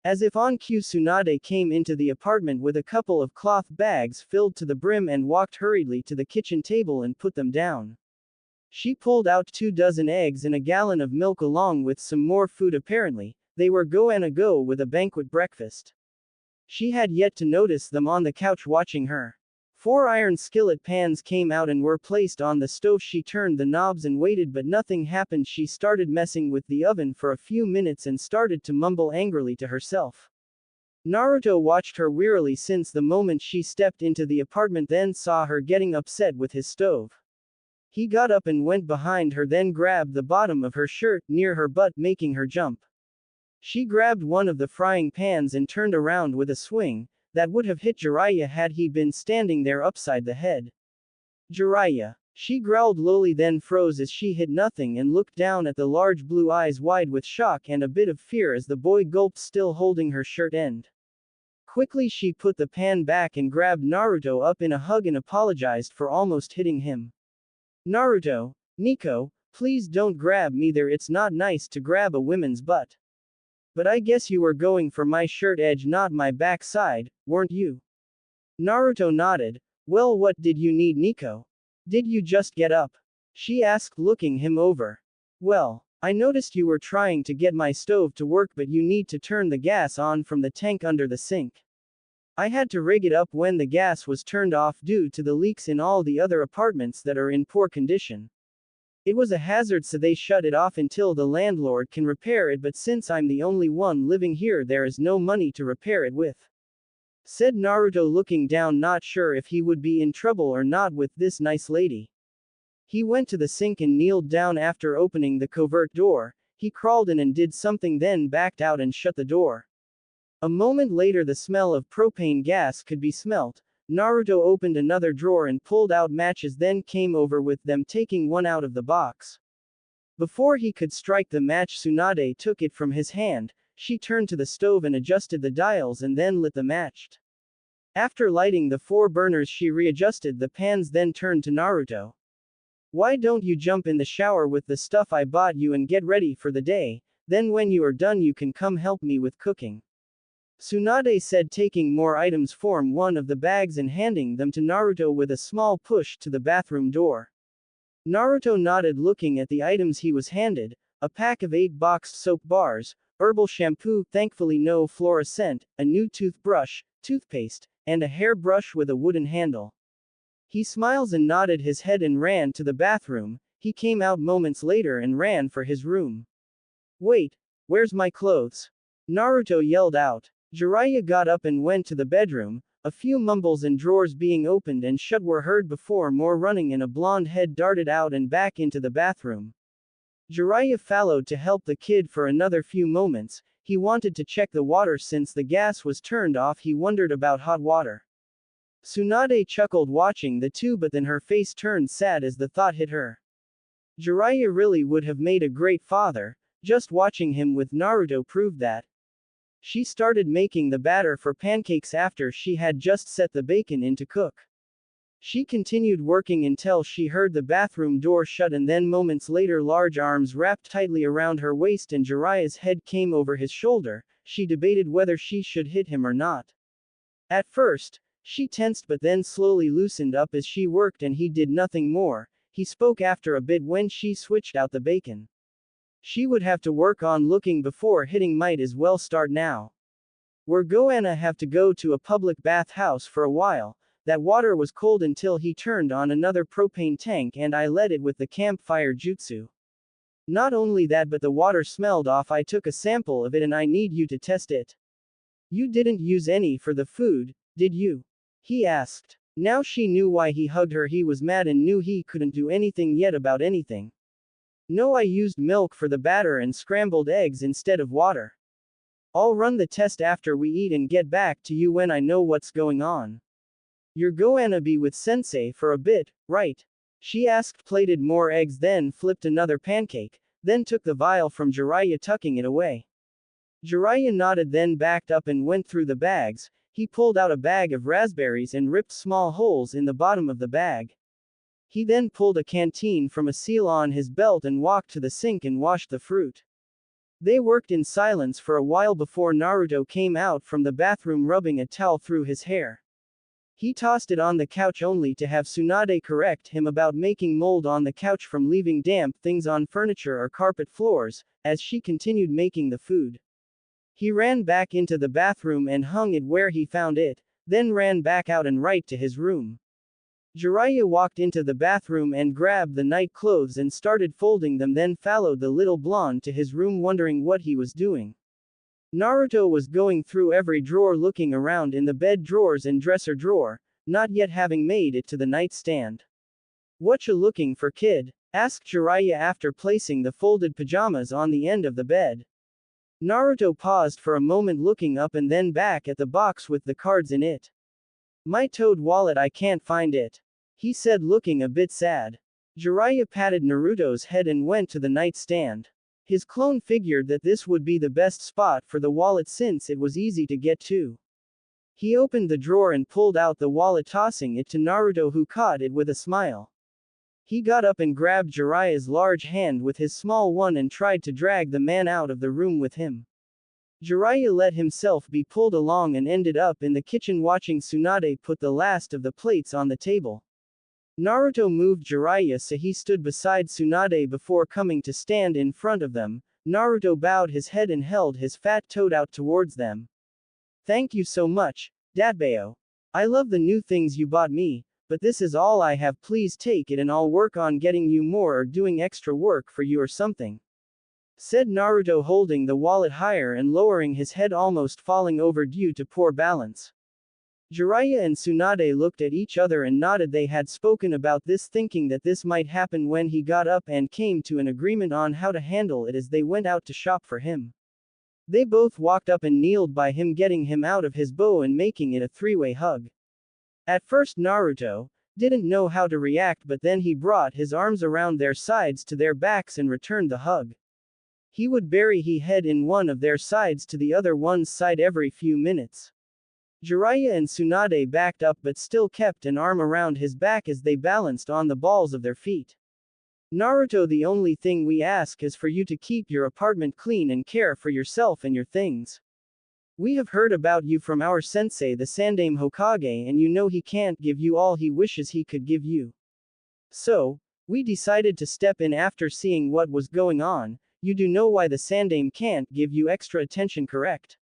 As if on cue, Tsunade came into the apartment with a couple of cloth bags filled to the brim and walked hurriedly to the kitchen table and put them down. She pulled out 24 eggs and a gallon of milk along with some more food. Apparently, they were go with a banquet breakfast. She had yet to notice them on the couch watching her. 4 iron skillet pans came out and were placed on the stove. She turned the knobs and waited, but nothing happened. She started messing with the oven for a few minutes and started to mumble angrily to herself. Naruto watched her wearily since the moment she stepped into the apartment, then saw her getting upset with his stove. He got up and went behind her, then grabbed the bottom of her shirt near her butt, making her jump. She grabbed one of the frying pans and turned around with a swing that would have hit Jiraiya had he been standing there upside the head. Jiraiya! She growled lowly, then froze as she hit nothing and looked down at the large blue eyes wide with shock and a bit of fear as the boy gulped, still holding her shirt end. Quickly she put the pan back and grabbed Naruto up in a hug and apologized for almost hitting him. Naruto, Nico, please don't grab me there. It's not nice to grab a woman's butt. But I guess you were going for my shirt edge, not my backside, weren't you? Naruto nodded. Well, what did you need, Nico? Did you just get up? She asked, looking him over. Well, I noticed you were trying to get my stove to work, but you need to turn the gas on from the tank under the sink. I had to rig it up when the gas was turned off due to the leaks in all the other apartments that are in poor condition. It was a hazard, so they shut it off until the landlord can repair it, but since I'm the only one living here, there is no money to repair it with. Said Naruto, looking down, not sure if he would be in trouble or not with this nice lady. He went to the sink and kneeled down. After opening the covert door, he crawled in and did something, then backed out and shut the door. A moment later, the smell of propane gas could be smelt. Naruto opened another drawer and pulled out matches, then came over with them, taking one out of the box. Before he could strike the match, Tsunade took it from his hand. She turned to the stove and adjusted the dials and then lit the match. After lighting the 4 burners, she readjusted the pans, then turned to Naruto. Why don't you jump in the shower with the stuff I bought you and get ready for the day, then when you are done you can come help me with cooking. Tsunade said, taking more items from one of the bags and handing them to Naruto with a small push to the bathroom door. Naruto nodded, looking at the items he was handed: a pack of 8 boxed soap bars, herbal shampoo, thankfully no fluorescent, a new toothbrush, toothpaste, and a hairbrush with a wooden handle. He smiled and nodded his head and ran to the bathroom. He came out moments later and ran for his room. Wait, where's my clothes? Naruto yelled out. Jiraiya got up and went to the bedroom. A few mumbles and drawers being opened and shut were heard before more running, and a blonde head darted out and back into the bathroom. Jiraiya followed to help the kid for another few moments. He wanted to check the water since the gas was turned off. He wondered about hot water. Tsunade chuckled watching the two, but then her face turned sad as the thought hit her. Jiraiya really would have made a great father. Just watching him with Naruto proved that. She started making the batter for pancakes after she had just set the bacon in to cook. She continued working until she heard the bathroom door shut, and then moments later large arms wrapped tightly around her waist and Jiraiya's head came over his shoulder. She debated whether she should hit him or not. At first, she tensed but then slowly loosened up as she worked and he did nothing more. He spoke after a bit when she switched out the bacon. She would have to work on looking before hitting, might as well start now. We're gonna have to go to a public bath house for a while. That water was cold until he turned on another propane tank and I lit it with the campfire jutsu. Not only that, but the water smelled off. I took a sample of it and I need you to test it. You didn't use any for the food, did you? He asked. Now she knew why he hugged her. He was mad and knew he couldn't do anything yet about anything. No, I used milk for the batter and scrambled eggs instead of water. I'll run the test after we eat and get back to you when I know what's going on. You're gonna be with sensei for a bit, right? She asked. Plated more eggs, then flipped another pancake, then took the vial from Jiraiya, tucking it away. Jiraiya nodded, then backed up and went through the bags. He pulled out a bag of raspberries and ripped small holes in the bottom of the bag. He then pulled a canteen from a seal on his belt and walked to the sink and washed the fruit. They worked in silence for a while before Naruto came out from the bathroom rubbing a towel through his hair. He tossed it on the couch only to have Tsunade correct him about making mold on the couch from leaving damp things on furniture or carpet floors, as she continued making the food. He ran back into the bathroom and hung it where he found it, then ran back out and right to his room. Jiraiya walked into the bathroom and grabbed the night clothes and started folding them, then followed the little blonde to his room wondering what he was doing. Naruto was going through every drawer, looking around in the bed drawers and dresser drawer, not yet having made it to the nightstand. What you looking for, kid? Asked Jiraiya after placing the folded pajamas on the end of the bed. Naruto paused for a moment, looking up and then back at the box with the cards in it. My toad wallet, I can't find it, he said, looking a bit sad. Jiraiya patted Naruto's head and went to the nightstand. His clone figured that this would be the best spot for the wallet since it was easy to get to. He opened the drawer and pulled out the wallet, tossing it to Naruto, who caught it with a smile. He got up and grabbed Jiraiya's large hand with his small one and tried to drag the man out of the room with him. Jiraiya let himself be pulled along and ended up in the kitchen watching Tsunade put the last of the plates on the table. Naruto moved Jiraiya so he stood beside Tsunade before coming to stand in front of them. Naruto bowed his head and held his fat toad out towards them. Thank you so much, Datbeo. I love the new things you bought me, but this is all I have. Please take it and I'll work on getting you more or doing extra work for you or something, said Naruto, holding the wallet higher and lowering his head, almost falling over due to poor balance. Jiraiya and Tsunade looked at each other and nodded. They had spoken about this, thinking that this might happen when he got up, and came to an agreement on how to handle it as they went out to shop for him. They both walked up and kneeled by him, getting him out of his bow and making it a three-way hug. At first Naruto didn't know how to react, but then he brought his arms around their sides to their backs and returned the hug. He would bury his head in one of their sides to the other one's side every few minutes. Jiraiya and Tsunade backed up but still kept an arm around his back as they balanced on the balls of their feet. Naruto, the only thing we ask is for you to keep your apartment clean and care for yourself and your things. We have heard about you from our sensei the Sandaime Hokage, and you know he can't give you all he wishes he could give you. So, we decided to step in after seeing what was going on. You do know why the Sandaime can't give you extra attention, correct?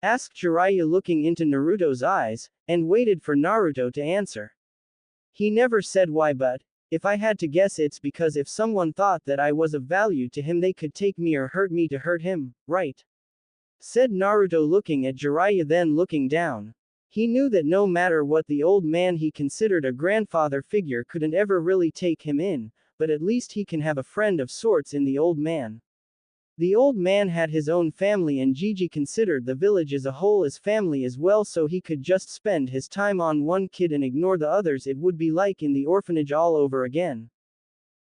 Asked Jiraiya, looking into Naruto's eyes, and waited for Naruto to answer. He never said why, but if I had to guess, it's because if someone thought that I was of value to him, they could take me or hurt me to hurt him, right? Said Naruto, looking at Jiraiya then looking down. He knew that no matter what, the old man he considered a grandfather figure couldn't ever really take him in, but at least he can have a friend of sorts in the old man. The old man had his own family, and Gigi considered the village as a whole as family as well, so he could just spend his time on one kid and ignore the others. It would be like in the orphanage all over again.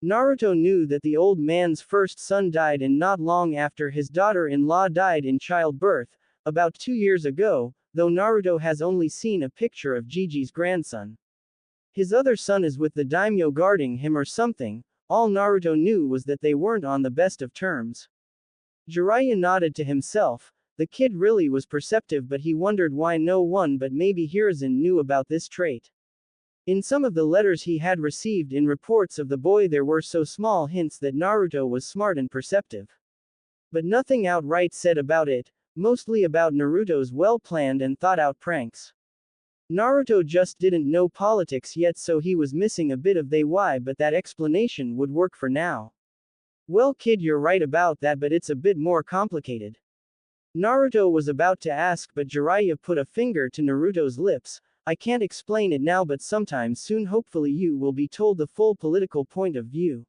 Naruto knew that the old man's first son died, and not long after his daughter-in-law died in childbirth, about 2 years ago, though Naruto has only seen a picture of Gigi's grandson. His other son is with the daimyo guarding him or something. All Naruto knew was that they weren't on the best of terms. Jiraiya nodded to himself. The kid really was perceptive, but he wondered why no one but maybe Hiruzen knew about this trait. In some of the letters he had received in reports of the boy, there were so small hints that Naruto was smart and perceptive. But nothing outright said about it, mostly about Naruto's well-planned and thought-out pranks. Naruto just didn't know politics yet, so he was missing a bit of the why, but that explanation would work for now. Well kid, you're right about that, but it's a bit more complicated. Naruto was about to ask, but Jiraiya put a finger to Naruto's lips. I can't explain it now, but sometime soon hopefully you will be told the full political point of view.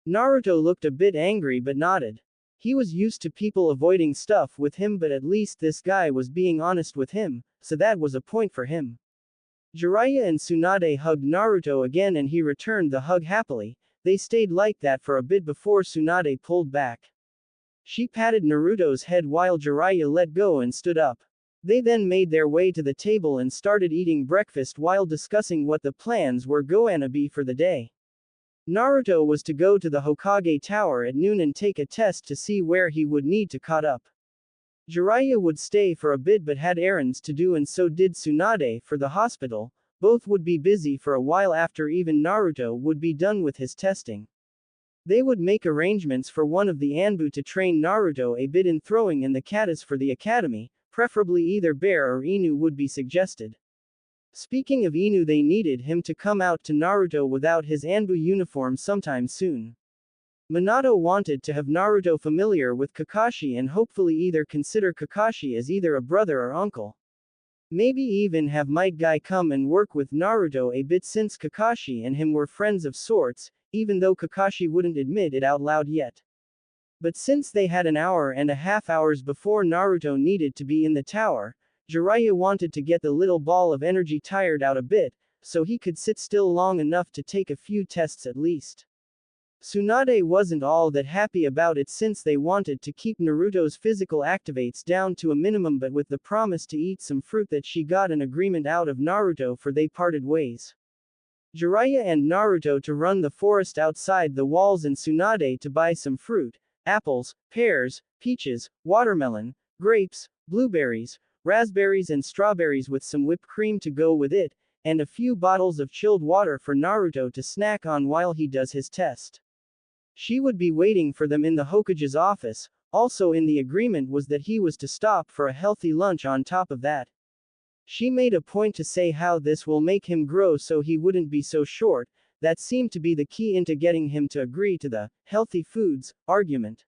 Naruto looked a bit angry but nodded. He was used to people avoiding stuff with him, but at least this guy was being honest with him, so that was a point for him. Jiraiya and Tsunade hugged Naruto again, and he returned the hug happily. They stayed like that for a bit before Tsunade pulled back. She patted Naruto's head while Jiraiya let go and stood up. They then made their way to the table and started eating breakfast while discussing what the plans were gonna be for the day. Naruto was to go to the Hokage Tower at noon and take a test to see where he would need to caught up. Jiraiya would stay for a bit but had errands to do, and so did Tsunade for the hospital. Both would be busy for a while after even Naruto would be done with his testing. They would make arrangements for one of the Anbu to train Naruto a bit in throwing, and the katas for the academy, preferably either Bear or Inu, would be suggested. Speaking of Inu, they needed him to come out to Naruto without his Anbu uniform sometime soon. Minato wanted to have Naruto familiar with Kakashi and hopefully either consider Kakashi as either a brother or uncle. Maybe even have Might Guy come and work with Naruto a bit, since Kakashi and him were friends of sorts, even though Kakashi wouldn't admit it out loud yet. But since they had an hour and a half hours before Naruto needed to be in the tower, Jiraiya wanted to get the little ball of energy tired out a bit, so he could sit still long enough to take a few tests at least. Tsunade wasn't all that happy about it, since they wanted to keep Naruto's physical activates down to a minimum, but with the promise to eat some fruit that she got an agreement out of Naruto for. They parted ways. Jiraiya and Naruto to run the forest outside the walls, and Tsunade to buy some fruit, apples, pears, peaches, watermelon, grapes, blueberries, raspberries and strawberries with some whipped cream to go with it, and a few bottles of chilled water for Naruto to snack on while he does his test. She would be waiting for them in the Hokage's office. Also in the agreement was that he was to stop for a healthy lunch on top of that. She made a point to say how this will make him grow so he wouldn't be so short. That seemed to be the key into getting him to agree to the healthy foods argument.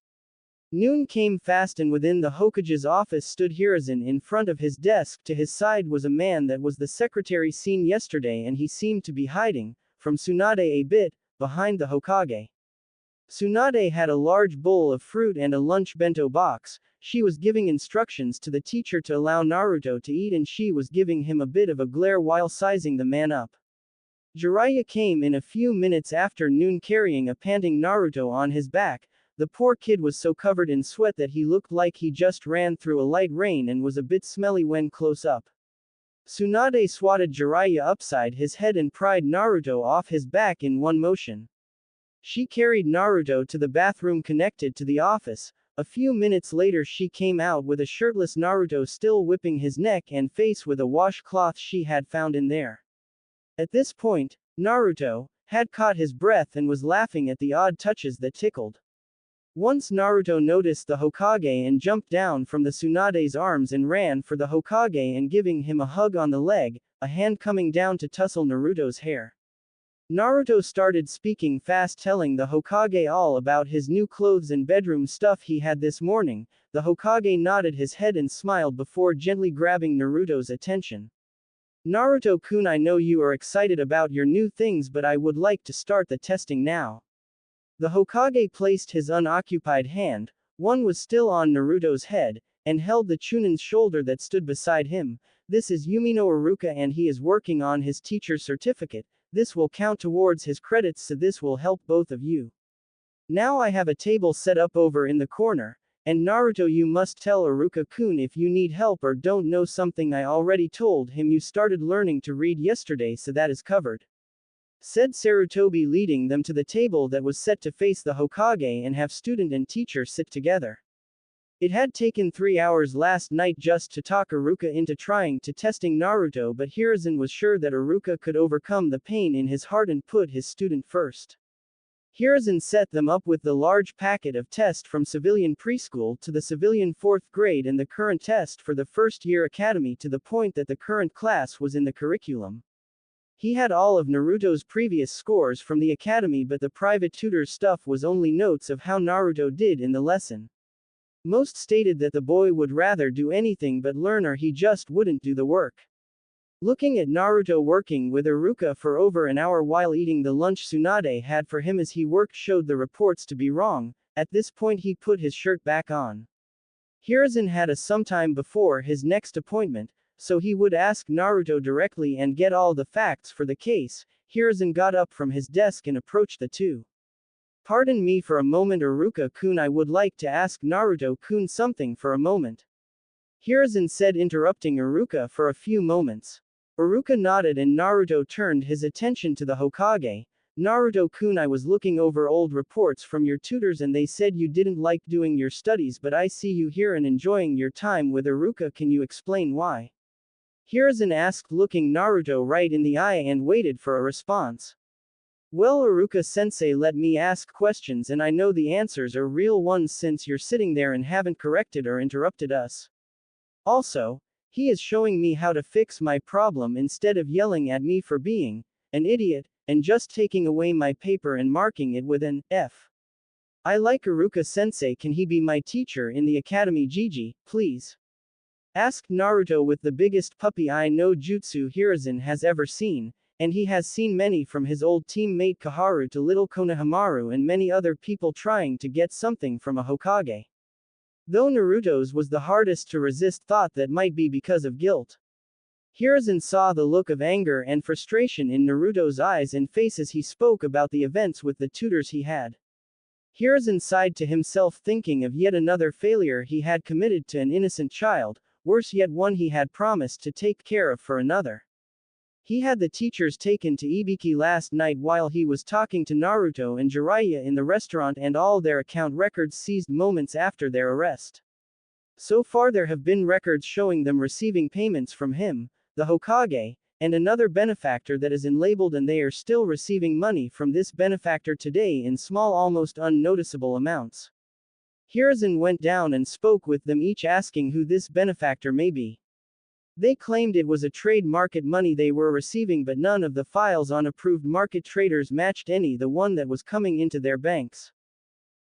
Noon came fast, and within the Hokage's office stood Hiruzen. In front of his desk to his side was a man that was the secretary seen yesterday, and he seemed to be hiding from Tsunade a bit behind the Hokage. Tsunade had a large bowl of fruit and a lunch bento box. She was giving instructions to the teacher to allow Naruto to eat, and she was giving him a bit of a glare while sizing the man up. Jiraiya came in a few minutes after noon carrying a panting Naruto on his back. The poor kid was so covered in sweat that he looked like he just ran through a light rain and was a bit smelly when close up. Tsunade swatted Jiraiya upside his head and pried Naruto off his back in one motion. She carried Naruto to the bathroom connected to the office. A few minutes later she came out with a shirtless Naruto still whipping his neck and face with a washcloth she had found in there. At this point, Naruto had caught his breath and was laughing at the odd touches that tickled. Once Naruto noticed the Hokage and jumped down from the Tsunade's arms and ran for the Hokage and giving him a hug on the leg, a hand coming down to tussle Naruto's hair. Naruto started speaking fast, telling the Hokage all about his new clothes and bedroom stuff he had this morning. The Hokage nodded his head and smiled before gently grabbing Naruto's attention. Naruto-kun, I know you are excited about your new things, but I would like to start the testing now. The Hokage placed his unoccupied hand, one was still on Naruto's head, and held the Chunin's shoulder that stood beside him. This is Yumino Iruka and he is working on his teacher's certificate. This will count towards his credits, so this will help both of you. Now I have a table set up over in the corner, and Naruto, you must tell Iruka-kun if you need help or don't know something. I already told him you started learning to read yesterday, so that is covered. Said Sarutobi, leading them to the table that was set to face the Hokage and have student and teacher sit together. It had taken 3 hours last night just to talk Iruka into trying to testing Naruto, but Hiruzen was sure that Iruka could overcome the pain in his heart and put his student first. Hiruzen set them up with the large packet of test from civilian preschool to the civilian 4th grade and the current test for the first year academy, to the point that the current class was in the curriculum. He had all of Naruto's previous scores from the academy, but the private tutor's stuff was only notes of how Naruto did in the lesson. Most stated that the boy would rather do anything but learn, or he just wouldn't do the work. Looking at Naruto working with Iruka for over an hour while eating the lunch Tsunade had for him as he worked showed the reports to be wrong. At this point he put his shirt back on. Hiruzen had a sometime before his next appointment, so he would ask Naruto directly and get all the facts for the case. Hiruzen got up from his desk and approached the two. Pardon me for a moment, Iruka-kun, I would like to ask Naruto-kun something for a moment. Hiruzen said, interrupting Iruka for a few moments. Iruka nodded and Naruto turned his attention to the Hokage. Naruto-kun, I was looking over old reports from your tutors and they said you didn't like doing your studies, but I see you here and enjoying your time with Iruka. Can you explain why? Hiruzen asked, looking Naruto right in the eye, and waited for a response. Well, Iruka-sensei, let me ask questions and I know the answers are real ones since you're sitting there and haven't corrected or interrupted us. Also, he is showing me how to fix my problem instead of yelling at me for being an idiot, and just taking away my paper and marking it with an F. I like Iruka-sensei, can he be my teacher in the academy? Gigi, please. Asked Naruto with the biggest puppy eye no jutsu Hiruzen has ever seen. And he has seen many, from his old teammate Kaharu to little Konohamaru and many other people trying to get something from a Hokage. Though Naruto's was the hardest to resist, thought that might be because of guilt. Hiruzen saw the look of anger and frustration in Naruto's eyes and face as he spoke about the events with the tutors he had. Hiruzen sighed to himself, thinking of yet another failure he had committed to an innocent child, worse yet one he had promised to take care of for another. He had the teachers taken to Ibiki last night while he was talking to Naruto and Jiraiya in the restaurant, and all their account records seized moments after their arrest. So far there have been records showing them receiving payments from him, the Hokage, and another benefactor that is unlabeled, and they are still receiving money from this benefactor today in small, almost unnoticeable amounts. Hiruzen went down and spoke with them, each asking who this benefactor may be. They claimed it was a trade market money they were receiving, but none of the files on approved market traders matched any the one that was coming into their banks.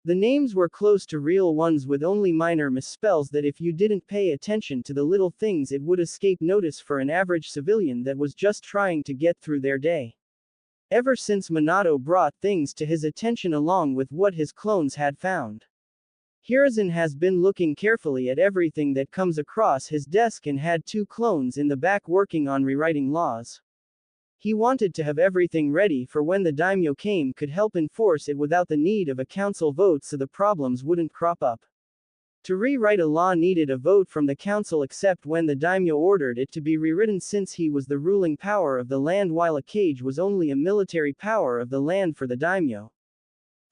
The names were close to real ones with only minor misspells that if you didn't pay attention to the little things it would escape notice for an average civilian that was just trying to get through their day. Ever since Minato brought things to his attention along with what his clones had found, Hiruzen has been looking carefully at everything that comes across his desk and had 2 clones in the back working on rewriting laws. He wanted to have everything ready for when the daimyo came, could help enforce it without the need of a council vote so the problems wouldn't crop up. To rewrite a law needed a vote from the council except when the daimyo ordered it to be rewritten since he was the ruling power of the land while a kage was only a military power of the land for the daimyo.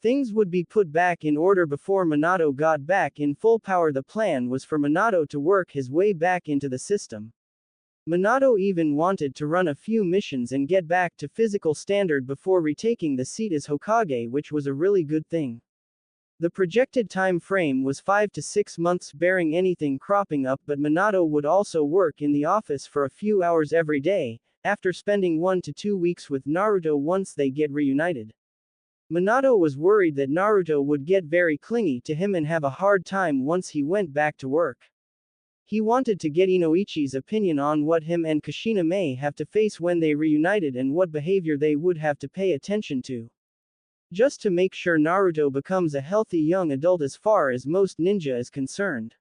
Things would be put back in order before Minato got back in full power. The plan was for Minato to work his way back into the system. Minato even wanted to run a few missions and get back to physical standard before retaking the seat as Hokage, which was a really good thing. The projected time frame was 5 to 6 months barring anything cropping up, but Minato would also work in the office for a few hours every day, after spending 1 to 2 weeks with Naruto once they get reunited. Minato was worried that Naruto would get very clingy to him and have a hard time once he went back to work. He wanted to get Inoichi's opinion on what him and Kushina may have to face when they reunited and what behavior they would have to pay attention to. Just to make sure Naruto becomes a healthy young adult as far as most ninja is concerned.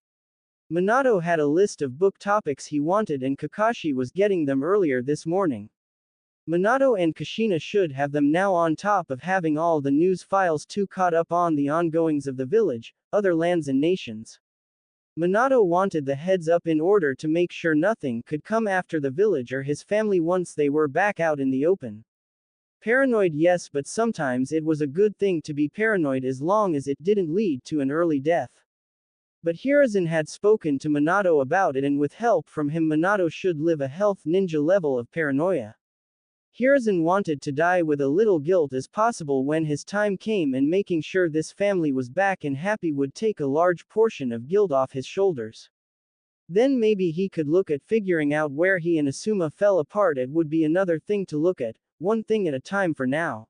Minato had a list of book topics he wanted and Kakashi was getting them earlier this morning. Minato and Kushina should have them now on top of having all the news files too caught up on the ongoings of the village, other lands and nations. Minato wanted the heads up in order to make sure nothing could come after the village or his family once they were back out in the open. Paranoid, yes, but sometimes it was a good thing to be paranoid as long as it didn't lead to an early death. But Hiruzen had spoken to Minato about it, and with help from him Minato should live a health ninja level of paranoia. Hiruzen wanted to die with a little guilt as possible when his time came, and making sure this family was back and happy would take a large portion of guilt off his shoulders. Then maybe he could look at figuring out where he and Asuma fell apart. It would be another thing to look at, one thing at a time for now.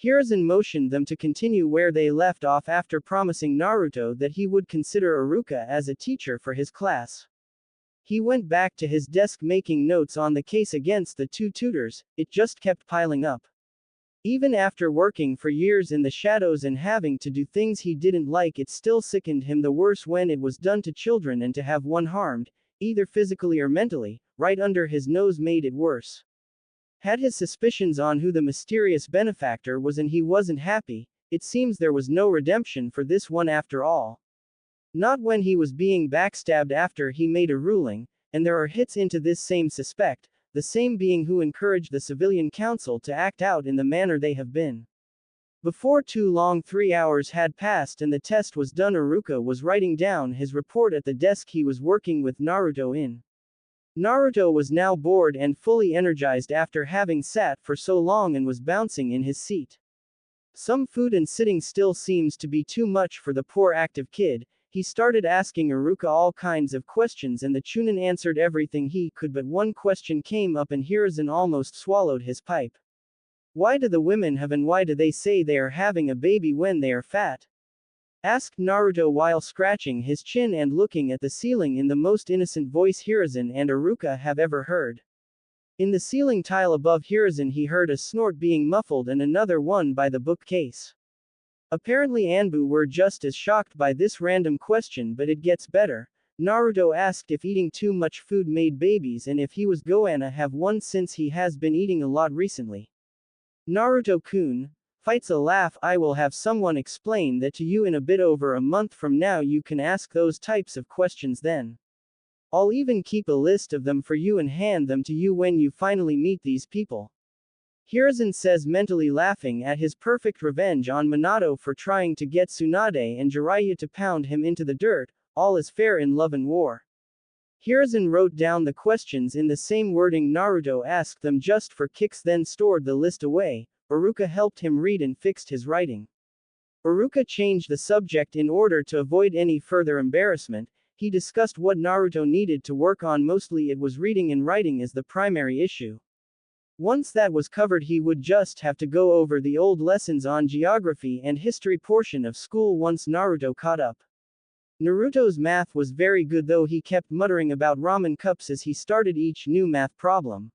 Hiruzen motioned them to continue where they left off after promising Naruto that he would consider Iruka as a teacher for his class. He went back to his desk making notes on the case against the two tutors. It just kept piling up. Even after working for years in the shadows and having to do things he didn't like, it still sickened him the worse when it was done to children, and to have one harmed, either physically or mentally, right under his nose made it worse. Had his suspicions on who the mysterious benefactor was and he wasn't happy. It seems there was no redemption for this one after all. Not when he was being backstabbed after he made a ruling, and there are hits into this same suspect, the same being who encouraged the civilian council to act out in the manner they have been. Before too long 3 hours had passed and the test was done. Iruka was writing down his report at the desk he was working with Naruto in. Naruto was now bored and fully energized after having sat for so long and was bouncing in his seat. Some food and sitting still seems to be too much for the poor active kid. He started asking Iruka all kinds of questions and the Chunin answered everything he could, but one question came up and Hiruzen almost swallowed his pipe. Why do the women have, and why do they say they are having a baby when they are fat? Asked Naruto while scratching his chin and looking at the ceiling in the most innocent voice Hiruzen and Iruka have ever heard. In the ceiling tile above Hiruzen he heard a snort being muffled and another one by the bookcase. Apparently Anbu were just as shocked by this random question, but it gets better. Naruto asked if eating too much food made babies and if he was gonna have one since he has been eating a lot recently. Naruto-kun fights a laugh. I will have someone explain that to you in a bit. Over a month from now you can ask those types of questions then. I'll even keep a list of them for you and hand them to you when you finally meet these people. Hiruzen says, mentally laughing at his perfect revenge on Minato for trying to get Tsunade and Jiraiya to pound him into the dirt. All is fair in love and war. Hiruzen wrote down the questions in the same wording Naruto asked them just for kicks, then stored the list away. Iruka helped him read and fixed his writing. Iruka changed the subject in order to avoid any further embarrassment. He discussed what Naruto needed to work on. Mostly it was reading and writing as the primary issue. Once that was covered he would just have to go over the old lessons on geography and history portion of school once Naruto caught up. Naruto's math was very good, though he kept muttering about ramen cups as he started each new math problem.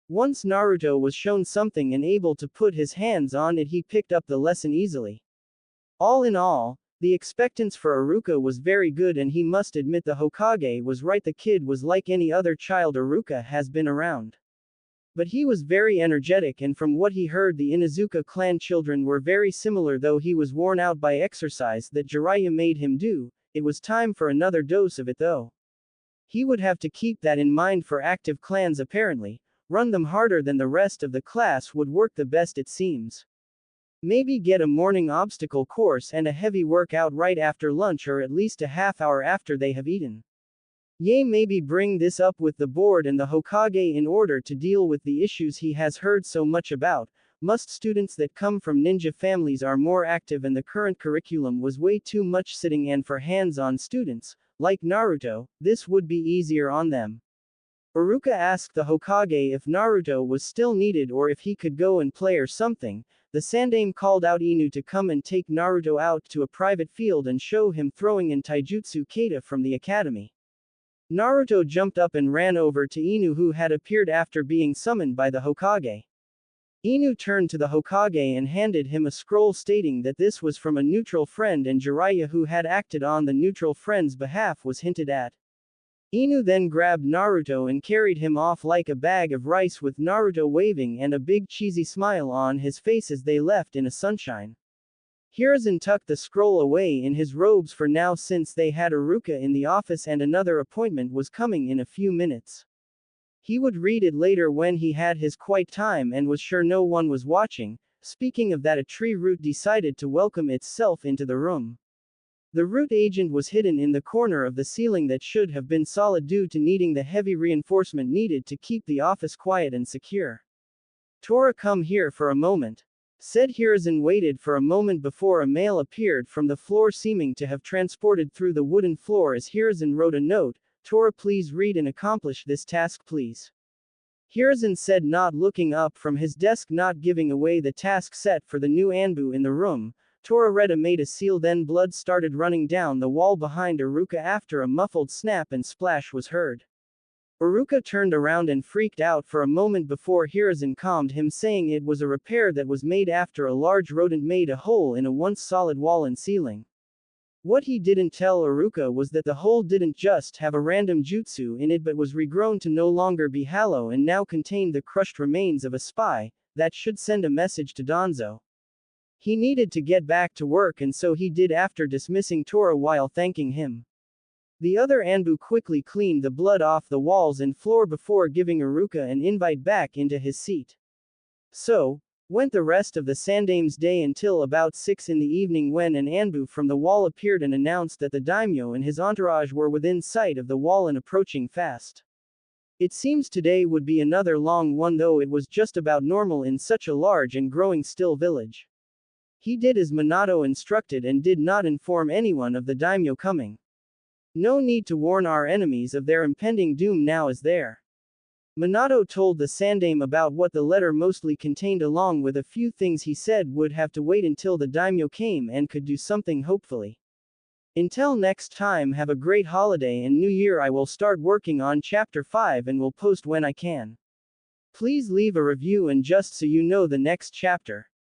Once Naruto was shown something and able to put his hands on it, he picked up the lesson easily. All in all, the expectance for Iruka was very good, and he must admit the Hokage was right. The kid was like any other child Iruka has been around. But he was very energetic, and from what he heard the Inuzuka clan children were very similar, though he was worn out by exercise that Jiraiya made him do. it was time for another dose of it though. He would have to keep that in mind for active clans apparently, run them harder than the rest of the class would work the best it seems. Maybe get a morning obstacle course and a heavy workout right after lunch or at least a half hour after they have eaten. Maybe bring this up with the board and the Hokage in order to deal with the issues he has heard so much about. Most students that come from ninja families are more active and the current curriculum was way too much sitting, and for hands-on students, like Naruto, this would be easier on them. Iruka asked the Hokage if Naruto was still needed or if he could go and play or something. The Sandaime called out Inu to come and take Naruto out to a private field and show him throwing in taijutsu kata from the academy. Naruto jumped up and ran over to Inu, who had appeared after being summoned by the Hokage. Inu turned to the Hokage and handed him a scroll stating that this was from a neutral friend and Jiraiya, who had acted on the neutral friend's behalf, was hinted at. Inu then grabbed Naruto and carried him off like a bag of rice, with Naruto waving and a big cheesy smile on his face as they left in a sunshine. Hiruzen tucked the scroll away in his robes for now, since they had Iruka in the office and another appointment was coming in a few minutes. He would read it later when he had his quiet time and was sure no one was watching. Speaking of that, a tree root decided to welcome itself into the room. The root agent was hidden in the corner of the ceiling that should have been solid due to needing the heavy reinforcement needed to keep the office quiet and secure. Tora, come here for a moment, said Hiruzen. Waited for a moment before a male appeared from the floor, seeming to have transported through the wooden floor as Hiruzen wrote a note. Tora, please read and accomplish this task, please. Hiruzen said, not looking up from his desk, not giving away the task set for the new Anbu in the room. Tora read and made a seal, then blood started running down the wall behind Iruka after a muffled snap and splash was heard. Iruka turned around and freaked out for a moment before Hiruzen calmed him, saying it was a repair that was made after a large rodent made a hole in a once solid wall and ceiling. What he didn't tell Iruka was that the hole didn't just have a random jutsu in it but was regrown to no longer be hollow and now contained the crushed remains of a spy that should send a message to Danzo. He needed to get back to work, and so he did after dismissing Tora while thanking him. The other Anbu quickly cleaned the blood off the walls and floor before giving Iruka an invite back into his seat. So went the rest of the Sandaime's day until about 6 in the evening, when an Anbu from the wall appeared and announced that the daimyo and his entourage were within sight of the wall and approaching fast. It seems today would be another long one, though it was just about normal in such a large and growing still village. He did as Minato instructed and did not inform anyone of the daimyo coming. No need to warn our enemies of their impending doom now, is there? Minato told the Sandaime about what the letter mostly contained, along with a few things he said would have to wait until the daimyo came and could do something, hopefully. Until next time, have a great holiday and new year. I will start working on chapter 5 and will post when I can. Please leave a review, and just so you know, the next chapter